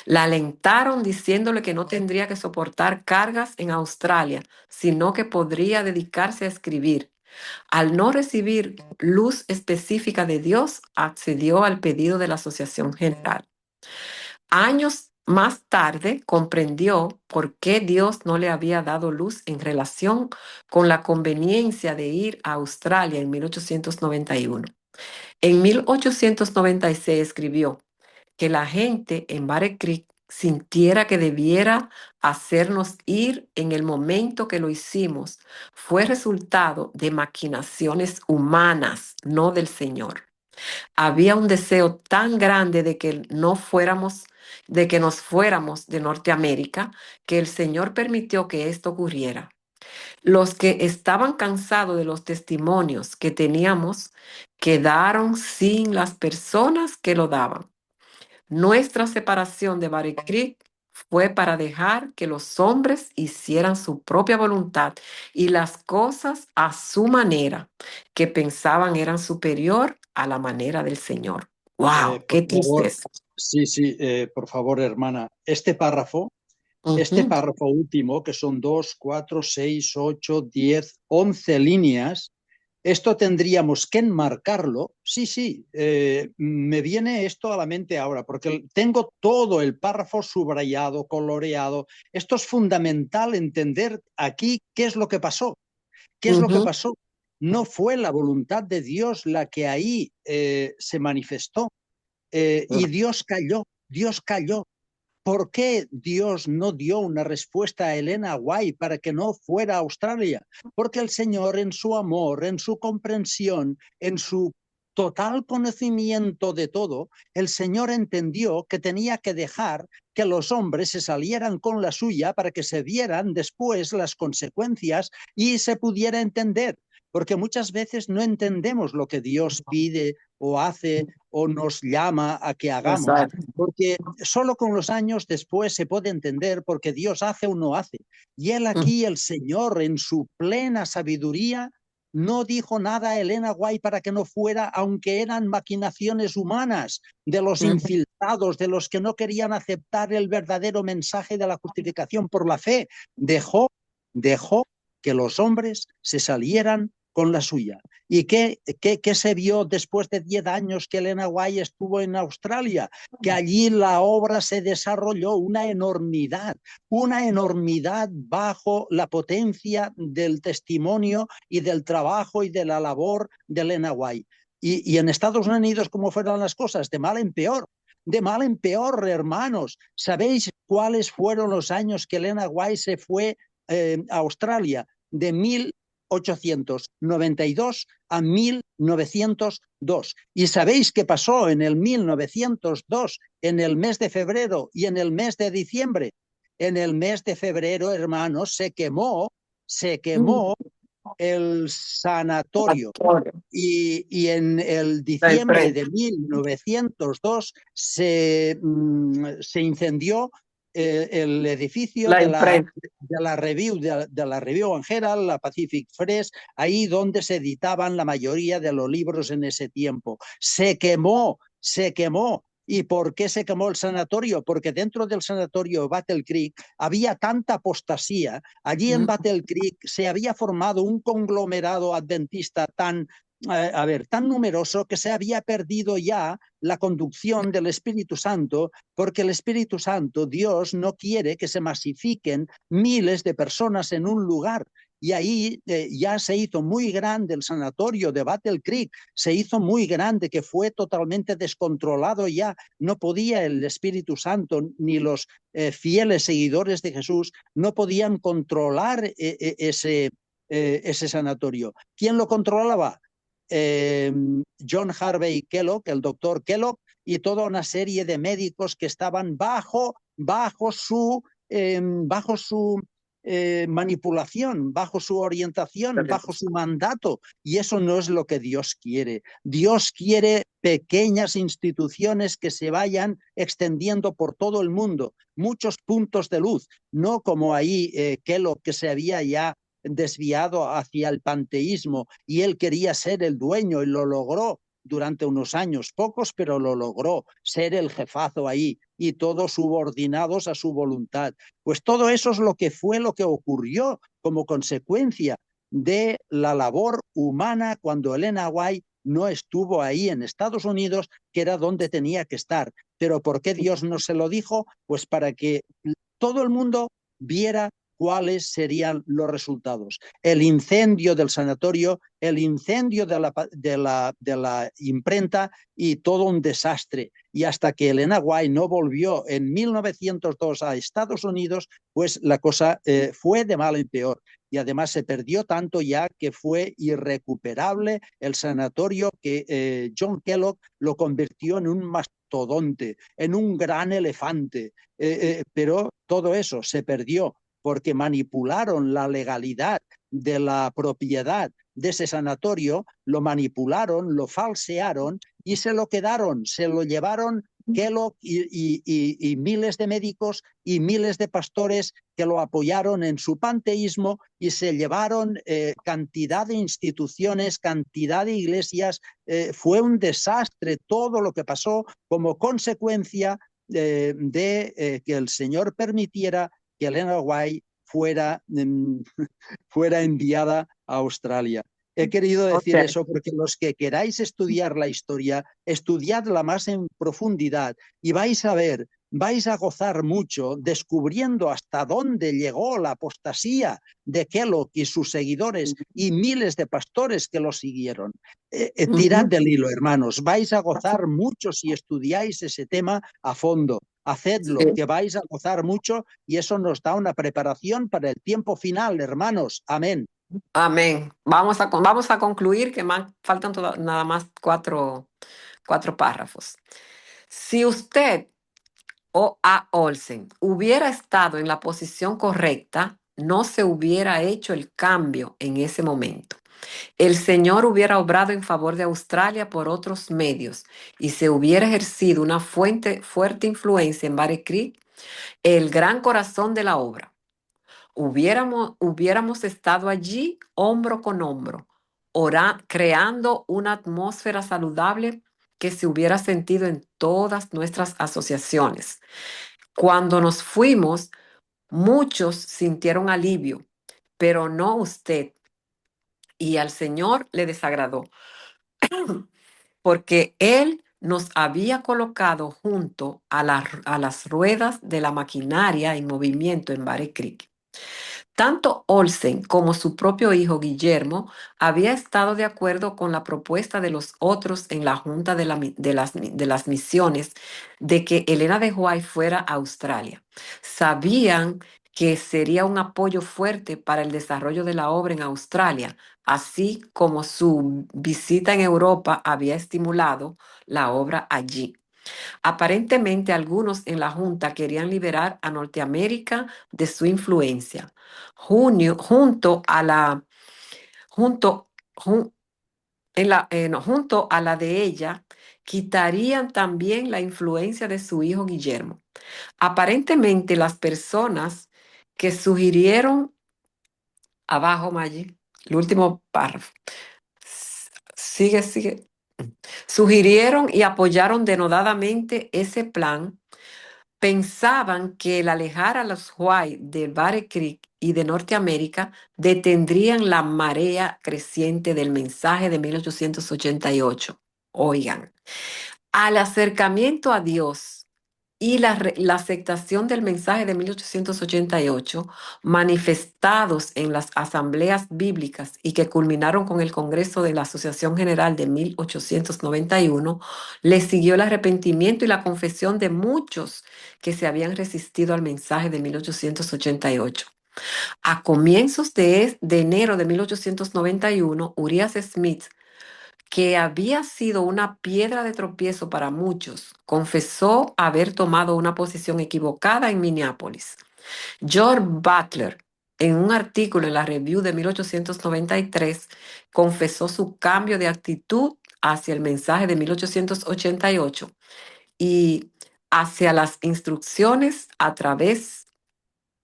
La alentaron diciéndole que no tendría que soportar cargas en Australia, sino que podría dedicarse a escribir. Al no recibir luz específica de Dios, accedió al pedido de la Asociación General. Años más tarde comprendió por qué Dios no le había dado luz en relación con la conveniencia de ir a Australia en 1891. En 1896 escribió que la gente en Battle Creek sintiera que debiera hacernos ir en el momento que lo hicimos fue resultado de maquinaciones humanas, no del Señor. Había un deseo tan grande de que nos fuéramos de Norteamérica, que el Señor permitió que esto ocurriera. Los que estaban cansados de los testimonios que teníamos quedaron sin las personas que lo daban. Nuestra separación de Battle Creek fue para dejar que los hombres hicieran su propia voluntad y las cosas a su manera, que pensaban eran superior a la manera del Señor. ¡Wow! ¡Qué Por favor, tristeza! sí, por favor, hermana. Este párrafo último, que son 2, 4, 6, 8, 10, 11 líneas, esto tendríamos que enmarcarlo. Sí, me viene esto a la mente ahora, porque tengo todo el párrafo subrayado, coloreado. Esto es fundamental entender aquí qué es lo que pasó. ¿Qué es lo que pasó? No fue la voluntad de Dios la que ahí se manifestó. Y Dios calló. ¿Por qué Dios no dio una respuesta a Elena White para que no fuera a Australia? Porque el Señor, en su amor, en su comprensión, en su total conocimiento de todo, el Señor entendió que tenía que dejar que los hombres se salieran con la suya para que se vieran después las consecuencias y se pudiera entender. Porque muchas veces no entendemos lo que Dios pide o hace o nos llama a que hagamos, porque solo con los años después se puede entender porque Dios hace o no hace. Y él aquí, el Señor, en su plena sabiduría, no dijo nada a Elena White para que no fuera, aunque eran maquinaciones humanas de los infiltrados, de los que no querían aceptar el verdadero mensaje de la justificación por la fe. Dejó que los hombres se salieran con la suya. ¿Y qué se vio después de 10 años que Elena White estuvo en Australia? Que allí la obra se desarrolló una enormidad bajo la potencia del testimonio y del trabajo y de la labor de Elena White. Y en Estados Unidos, ¿cómo fueron las cosas? De mal en peor. De mal en peor, hermanos. ¿Sabéis cuáles fueron los años que Elena White se fue a Australia? De 1892 a 1902. ¿Y sabéis qué pasó en el 1902, en el mes de febrero y en el mes de diciembre? En el mes de febrero, hermanos, se quemó el sanatorio. Y en el diciembre de 1902 se incendió el edificio de la Review and Herald, la Pacific Press, ahí donde se editaban la mayoría de los libros en ese tiempo. Se quemó. ¿Y por qué se quemó el sanatorio? Porque dentro del sanatorio Battle Creek había tanta apostasía. Allí en Battle Creek se había formado un conglomerado adventista tan numeroso que se había perdido ya la conducción del Espíritu Santo, porque el Espíritu Santo, Dios, no quiere que se masifiquen miles de personas en un lugar. Y ahí ya se hizo muy grande el sanatorio de Battle Creek, se hizo muy grande, que fue totalmente descontrolado ya. No podía el Espíritu Santo ni los fieles seguidores de Jesús no podían controlar ese sanatorio. ¿Quién lo controlaba? John Harvey Kellogg, el doctor Kellogg, y toda una serie de médicos que estaban bajo su manipulación, bajo su orientación, bajo su mandato. Y eso no es lo que Dios quiere. Dios quiere pequeñas instituciones que se vayan extendiendo por todo el mundo, muchos puntos de luz, no como ahí Kellogg, que se había ya desviado hacia el panteísmo y él quería ser el dueño y lo logró durante unos años, pocos, pero lo logró, ser el jefazo ahí y todos subordinados a su voluntad. Pues todo eso es lo que ocurrió como consecuencia de la labor humana cuando Elena White no estuvo ahí en Estados Unidos, que era donde tenía que estar. ¿Pero por qué Dios no se lo dijo? Pues para que todo el mundo viera cuáles serían los resultados. El incendio del sanatorio, el incendio de la imprenta y todo un desastre. Y hasta que Elena White no volvió en 1902 a Estados Unidos, pues la cosa fue de mal en peor. Y además se perdió tanto ya que fue irrecuperable el sanatorio, que John Kellogg lo convirtió en un mastodonte, en un gran elefante. Pero todo eso se perdió porque manipularon la legalidad de la propiedad de ese sanatorio, lo manipularon, lo falsearon y se lo quedaron, se lo llevaron Kellogg y miles de médicos y miles de pastores que lo apoyaron en su panteísmo, y se llevaron cantidad de instituciones, cantidad de iglesias. Fue un desastre todo lo que pasó como consecuencia de que el Señor permitiera que Elena White fuera enviada a Australia. He querido decir eso porque los que queráis estudiar la historia, estudiadla más en profundidad y vais a ver, vais a gozar mucho descubriendo hasta dónde llegó la apostasía de Kellogg y sus seguidores y miles de pastores que lo siguieron. Tirad del hilo, hermanos, vais a gozar mucho si estudiáis ese tema a fondo. Hacedlo, que vais a gozar mucho, y eso nos da una preparación para el tiempo final, hermanos. Amén. Amén. Vamos a concluir que faltan nada más cuatro párrafos. Si usted o A. Olsen hubiera estado en la posición correcta, no se hubiera hecho el cambio en ese momento. El Señor hubiera obrado en favor de Australia por otros medios y se hubiera ejercido una fuerte influencia en Battle Creek, el gran corazón de la obra. Hubiéramos estado allí hombro con hombro, creando una atmósfera saludable que se hubiera sentido en todas nuestras asociaciones. Cuando nos fuimos, muchos sintieron alivio, pero no usted. Y al Señor le desagradó, porque Él nos había colocado junto a las ruedas de la maquinaria en movimiento en Battle Creek. Tanto Olsen como su propio hijo Guillermo había estado de acuerdo con la propuesta de los otros en la Junta de las Misiones de que Elena de White fuera a Australia. Sabían que sería un apoyo fuerte para el desarrollo de la obra en Australia, así como su visita en Europa había estimulado la obra allí. Aparentemente, algunos en la Junta querían liberar a Norteamérica de su influencia. Junto a la, junto, jun- en la, no, junto a la de ella, quitarían también la influencia de su hijo Guillermo. Aparentemente, las personas que sugirieron, abajo, Maggi, el último párrafo, sigue, sugirieron y apoyaron denodadamente ese plan. Pensaban que el alejar a los White de Battle Creek y de Norteamérica detendrían la marea creciente del mensaje de 1888. Oigan, al acercamiento a Dios y la aceptación del mensaje de 1888, manifestados en las asambleas bíblicas y que culminaron con el Congreso de la Asociación General de 1891, le siguió el arrepentimiento y la confesión de muchos que se habían resistido al mensaje de 1888. A comienzos de enero de 1891, Urias Smith, que había sido una piedra de tropiezo para muchos, confesó haber tomado una posición equivocada en Minneapolis. George Butler, en un artículo en la Review de 1893, confesó su cambio de actitud hacia el mensaje de 1888 y hacia las instrucciones a través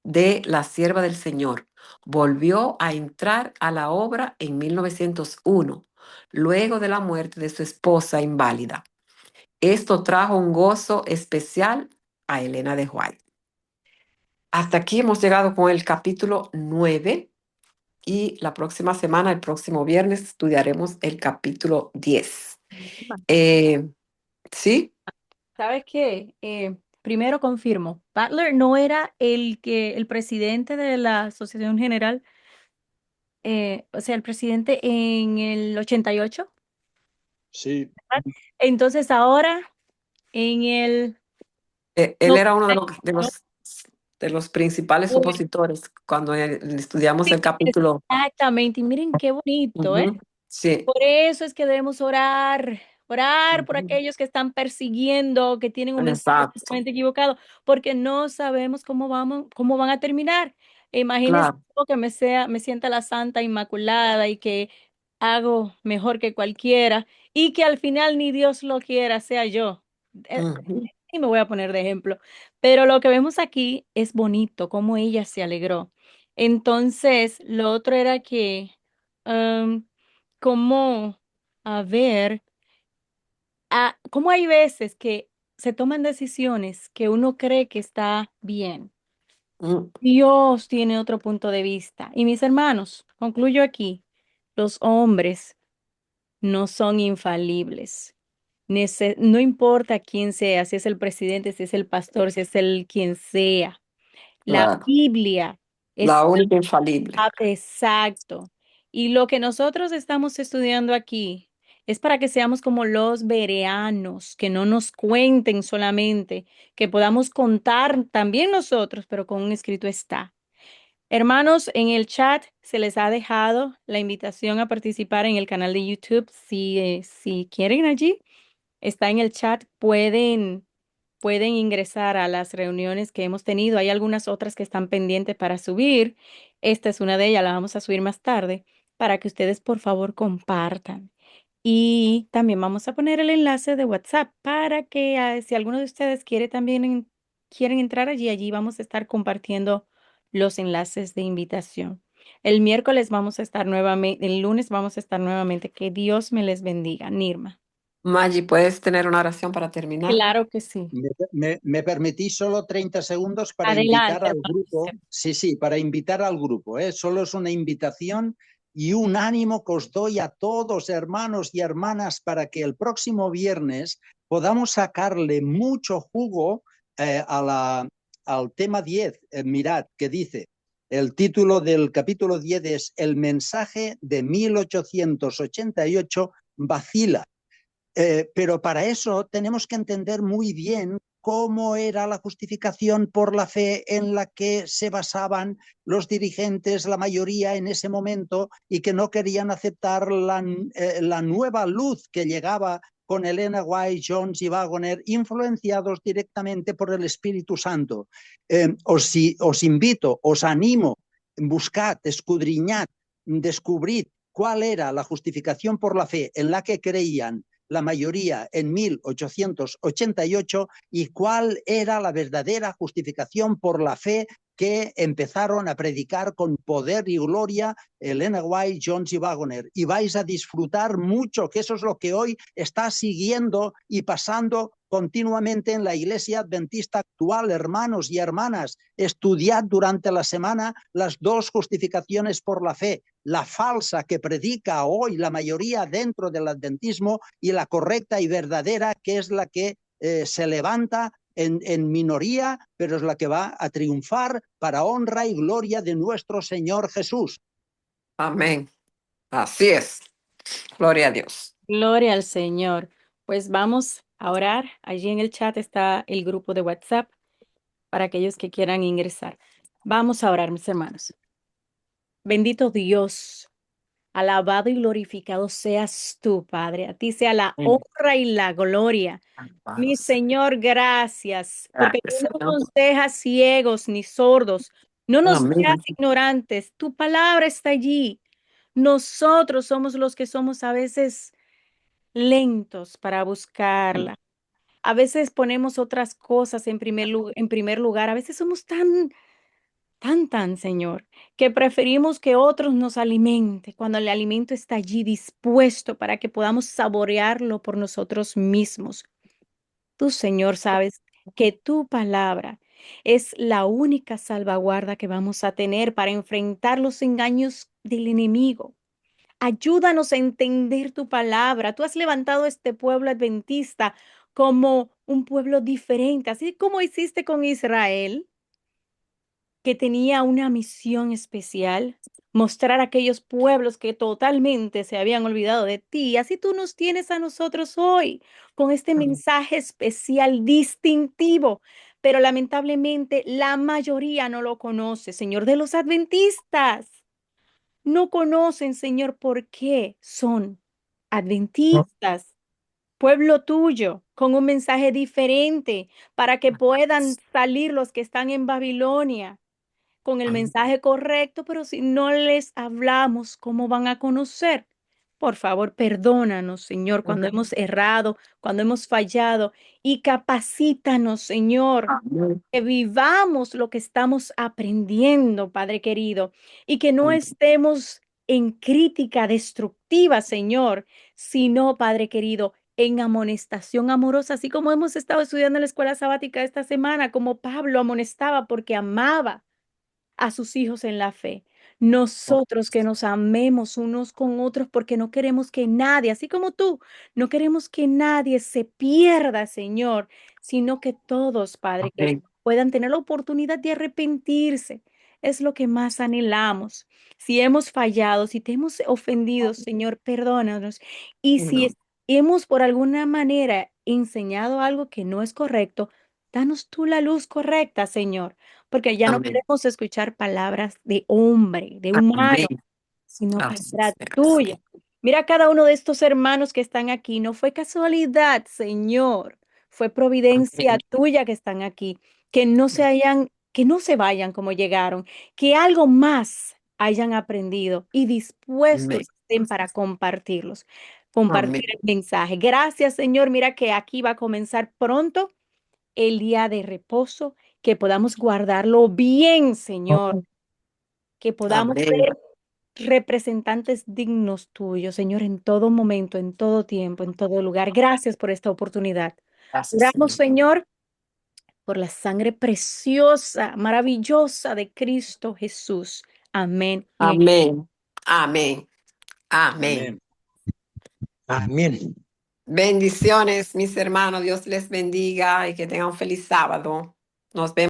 de la sierva del Señor. Volvió a entrar a la obra en 1901, luego de la muerte de su esposa inválida. Esto trajo un gozo especial a Elena de White. Hasta aquí hemos llegado con el capítulo 9 y la próxima semana, el próximo viernes, estudiaremos el capítulo 10. ¿Sí? ¿Sabes qué? Primero confirmo, Butler no era el presidente de la Asociación General, o sea, el presidente en el 88. Sí. ¿Verdad? Entonces ahora en el Él era uno 91. de los principales opositores cuando estudiamos Sí, el capítulo. exactamente, y miren qué bonito, ¿eh? Ujú, sí, Por eso es que debemos orar por ujú, aquellos que están persiguiendo, que tienen un mensaje exacto, totalmente equivocado, porque no sabemos cómo van a terminar. Imagínense claro. yo que me sienta la Santa Inmaculada y que hago mejor que cualquiera y que al final ni Dios lo quiera, sea yo. Ujú, Y me voy a poner de ejemplo. Pero lo que vemos aquí es bonito, cómo ella se alegró. Entonces, lo otro era que, am, cómo, a ver, cómo hay veces que se toman decisiones que uno cree que está bien. mm, Dios tiene otro punto de vista. Y mis hermanos, concluyo aquí, los hombres no son infalibles. No importa quién sea, si es el presidente, si es el pastor, si es el quien sea. La claro. Biblia La es única infalible. exacto. Y lo que nosotros estamos estudiando aquí es para que seamos como los bereanos, que no nos cuenten solamente, que podamos contar también nosotros, pero con un escrito está. Hermanos, en el chat se les ha dejado la invitación a participar en el canal de YouTube. Si quieren allí, está en el chat, pueden ingresar a las reuniones que hemos tenido. Hay algunas otras que están pendientes para subir. Esta es una de ellas, la vamos a subir más tarde, para que ustedes por favor compartan. Y también vamos a poner el enlace de WhatsApp para que si alguno de ustedes quiere también quieren entrar allí, allí vamos a estar compartiendo los enlaces de invitación. El miércoles vamos a estar nuevamente, el lunes vamos a estar nuevamente. Que Dios me les bendiga. Nirma. Maggie, ¿puedes tener una oración para terminar? Claro que sí. Me permitís solo 30 segundos para invitar Adelante, al hermano grupo. José. Sí, para invitar al grupo. Solo es una invitación y un ánimo que os doy a todos, hermanos y hermanas, para que el próximo viernes podamos sacarle mucho jugo al tema 10. Mirad, que dice, el título del capítulo 10 es El mensaje de 1888 vacila. Pero para eso tenemos que entender muy bien cómo era la justificación por la fe en la que se basaban los dirigentes, la mayoría en ese momento, y que no querían aceptar la nueva luz que llegaba con Elena White, Jones y Waggoner, influenciados directamente por el Espíritu Santo. Os invito, os animo, buscad, escudriñad, descubrid cuál era la justificación por la fe en la que creían la mayoría en 1888 y cuál era la verdadera justificación por la fe que empezaron a predicar con poder y gloria Elena White, Jones y Waggoner. Y vais a disfrutar mucho, que eso es lo que hoy está siguiendo y pasando continuamente en la iglesia adventista actual. Hermanos y hermanas, estudiad durante la semana las dos justificaciones por la fe, la falsa que predica hoy la mayoría dentro del adventismo y la correcta y verdadera, que es la que se levanta en minoría, pero es la que va a triunfar para honra y gloria de nuestro Señor Jesús. Amén. Así es. Gloria a Dios. Gloria al Señor. Pues vamos a orar. Allí en el chat está el grupo de WhatsApp para aquellos que quieran ingresar. Vamos a orar, mis hermanos. Bendito Dios, alabado y glorificado seas tú, Padre. A ti sea la honra y la gloria. Mi Señor, gracias, porque tú Gracias, no Señor. nos dejas ciegos ni sordos, no nos dejas Amén. ignorantes. Tu palabra está allí. Nosotros somos los que somos a veces lentos para buscarla. A veces ponemos otras cosas en primer lugar. A veces somos tan, Señor, que preferimos que otros nos alimente cuando el alimento está allí dispuesto para que podamos saborearlo por nosotros mismos. Tú, Señor, sabes que tu palabra es la única salvaguarda que vamos a tener para enfrentar los engaños del enemigo. Ayúdanos a entender tu palabra. Tú has levantado este pueblo adventista como un pueblo diferente, así como hiciste con Israel, que tenía una misión especial, mostrar a aquellos pueblos que totalmente se habían olvidado de ti. Así tú nos tienes a nosotros hoy con este mensaje especial, distintivo, pero lamentablemente la mayoría no lo conoce, Señor, de los adventistas. No conocen, Señor, por qué son adventistas, pueblo tuyo, con un mensaje diferente, para que puedan salir los que están en Babilonia con el mensaje correcto, pero si no les hablamos, ¿cómo van a conocer? Por favor, perdónanos, Señor, cuando hemos errado, cuando hemos fallado, y capacítanos, Señor, Amén. que vivamos lo que estamos aprendiendo, Padre querido, y que no estemos en crítica destructiva, Señor, sino, Padre querido, en amonestación amorosa, así como hemos estado estudiando en la escuela sabática esta semana, como Pablo amonestaba porque amaba a sus hijos en la fe. Nosotros que nos amemos unos con otros porque no queremos que nadie, así como tú, no queremos que nadie se pierda, Señor, sino que todos, Padre, que Amén. puedan tener la oportunidad de arrepentirse. Es lo que más anhelamos. Si hemos fallado, si te hemos ofendido, Señor, perdónanos. Y si hemos por alguna manera enseñado algo que no es correcto, danos tú la luz correcta, Señor, porque ya no Amén. queremos escuchar palabras de hombre, de humano, Amén. sino Así palabra sea, tuya. sí. Mira cada uno de estos hermanos que están aquí. No fue casualidad, Señor. Fue providencia Amén. tuya que están aquí. Que no se vayan como llegaron. Que algo más hayan aprendido y dispuestos Amén. estén para compartir Amén. el mensaje. Gracias, Señor. Mira que aquí va a comenzar pronto el día de reposo. Que podamos guardarlo bien, Señor. Que podamos Amén. ser representantes dignos tuyos, Señor, en todo momento, en todo tiempo, en todo lugar. Gracias por esta oportunidad. Gracias, Oramos, Señor. Señor, por la sangre preciosa, maravillosa de Cristo Jesús. Amén. Amén. Amén. Amén. Amén. Amén. Bendiciones, mis hermanos. Dios les bendiga y que tengan un feliz sábado. Nos vemos.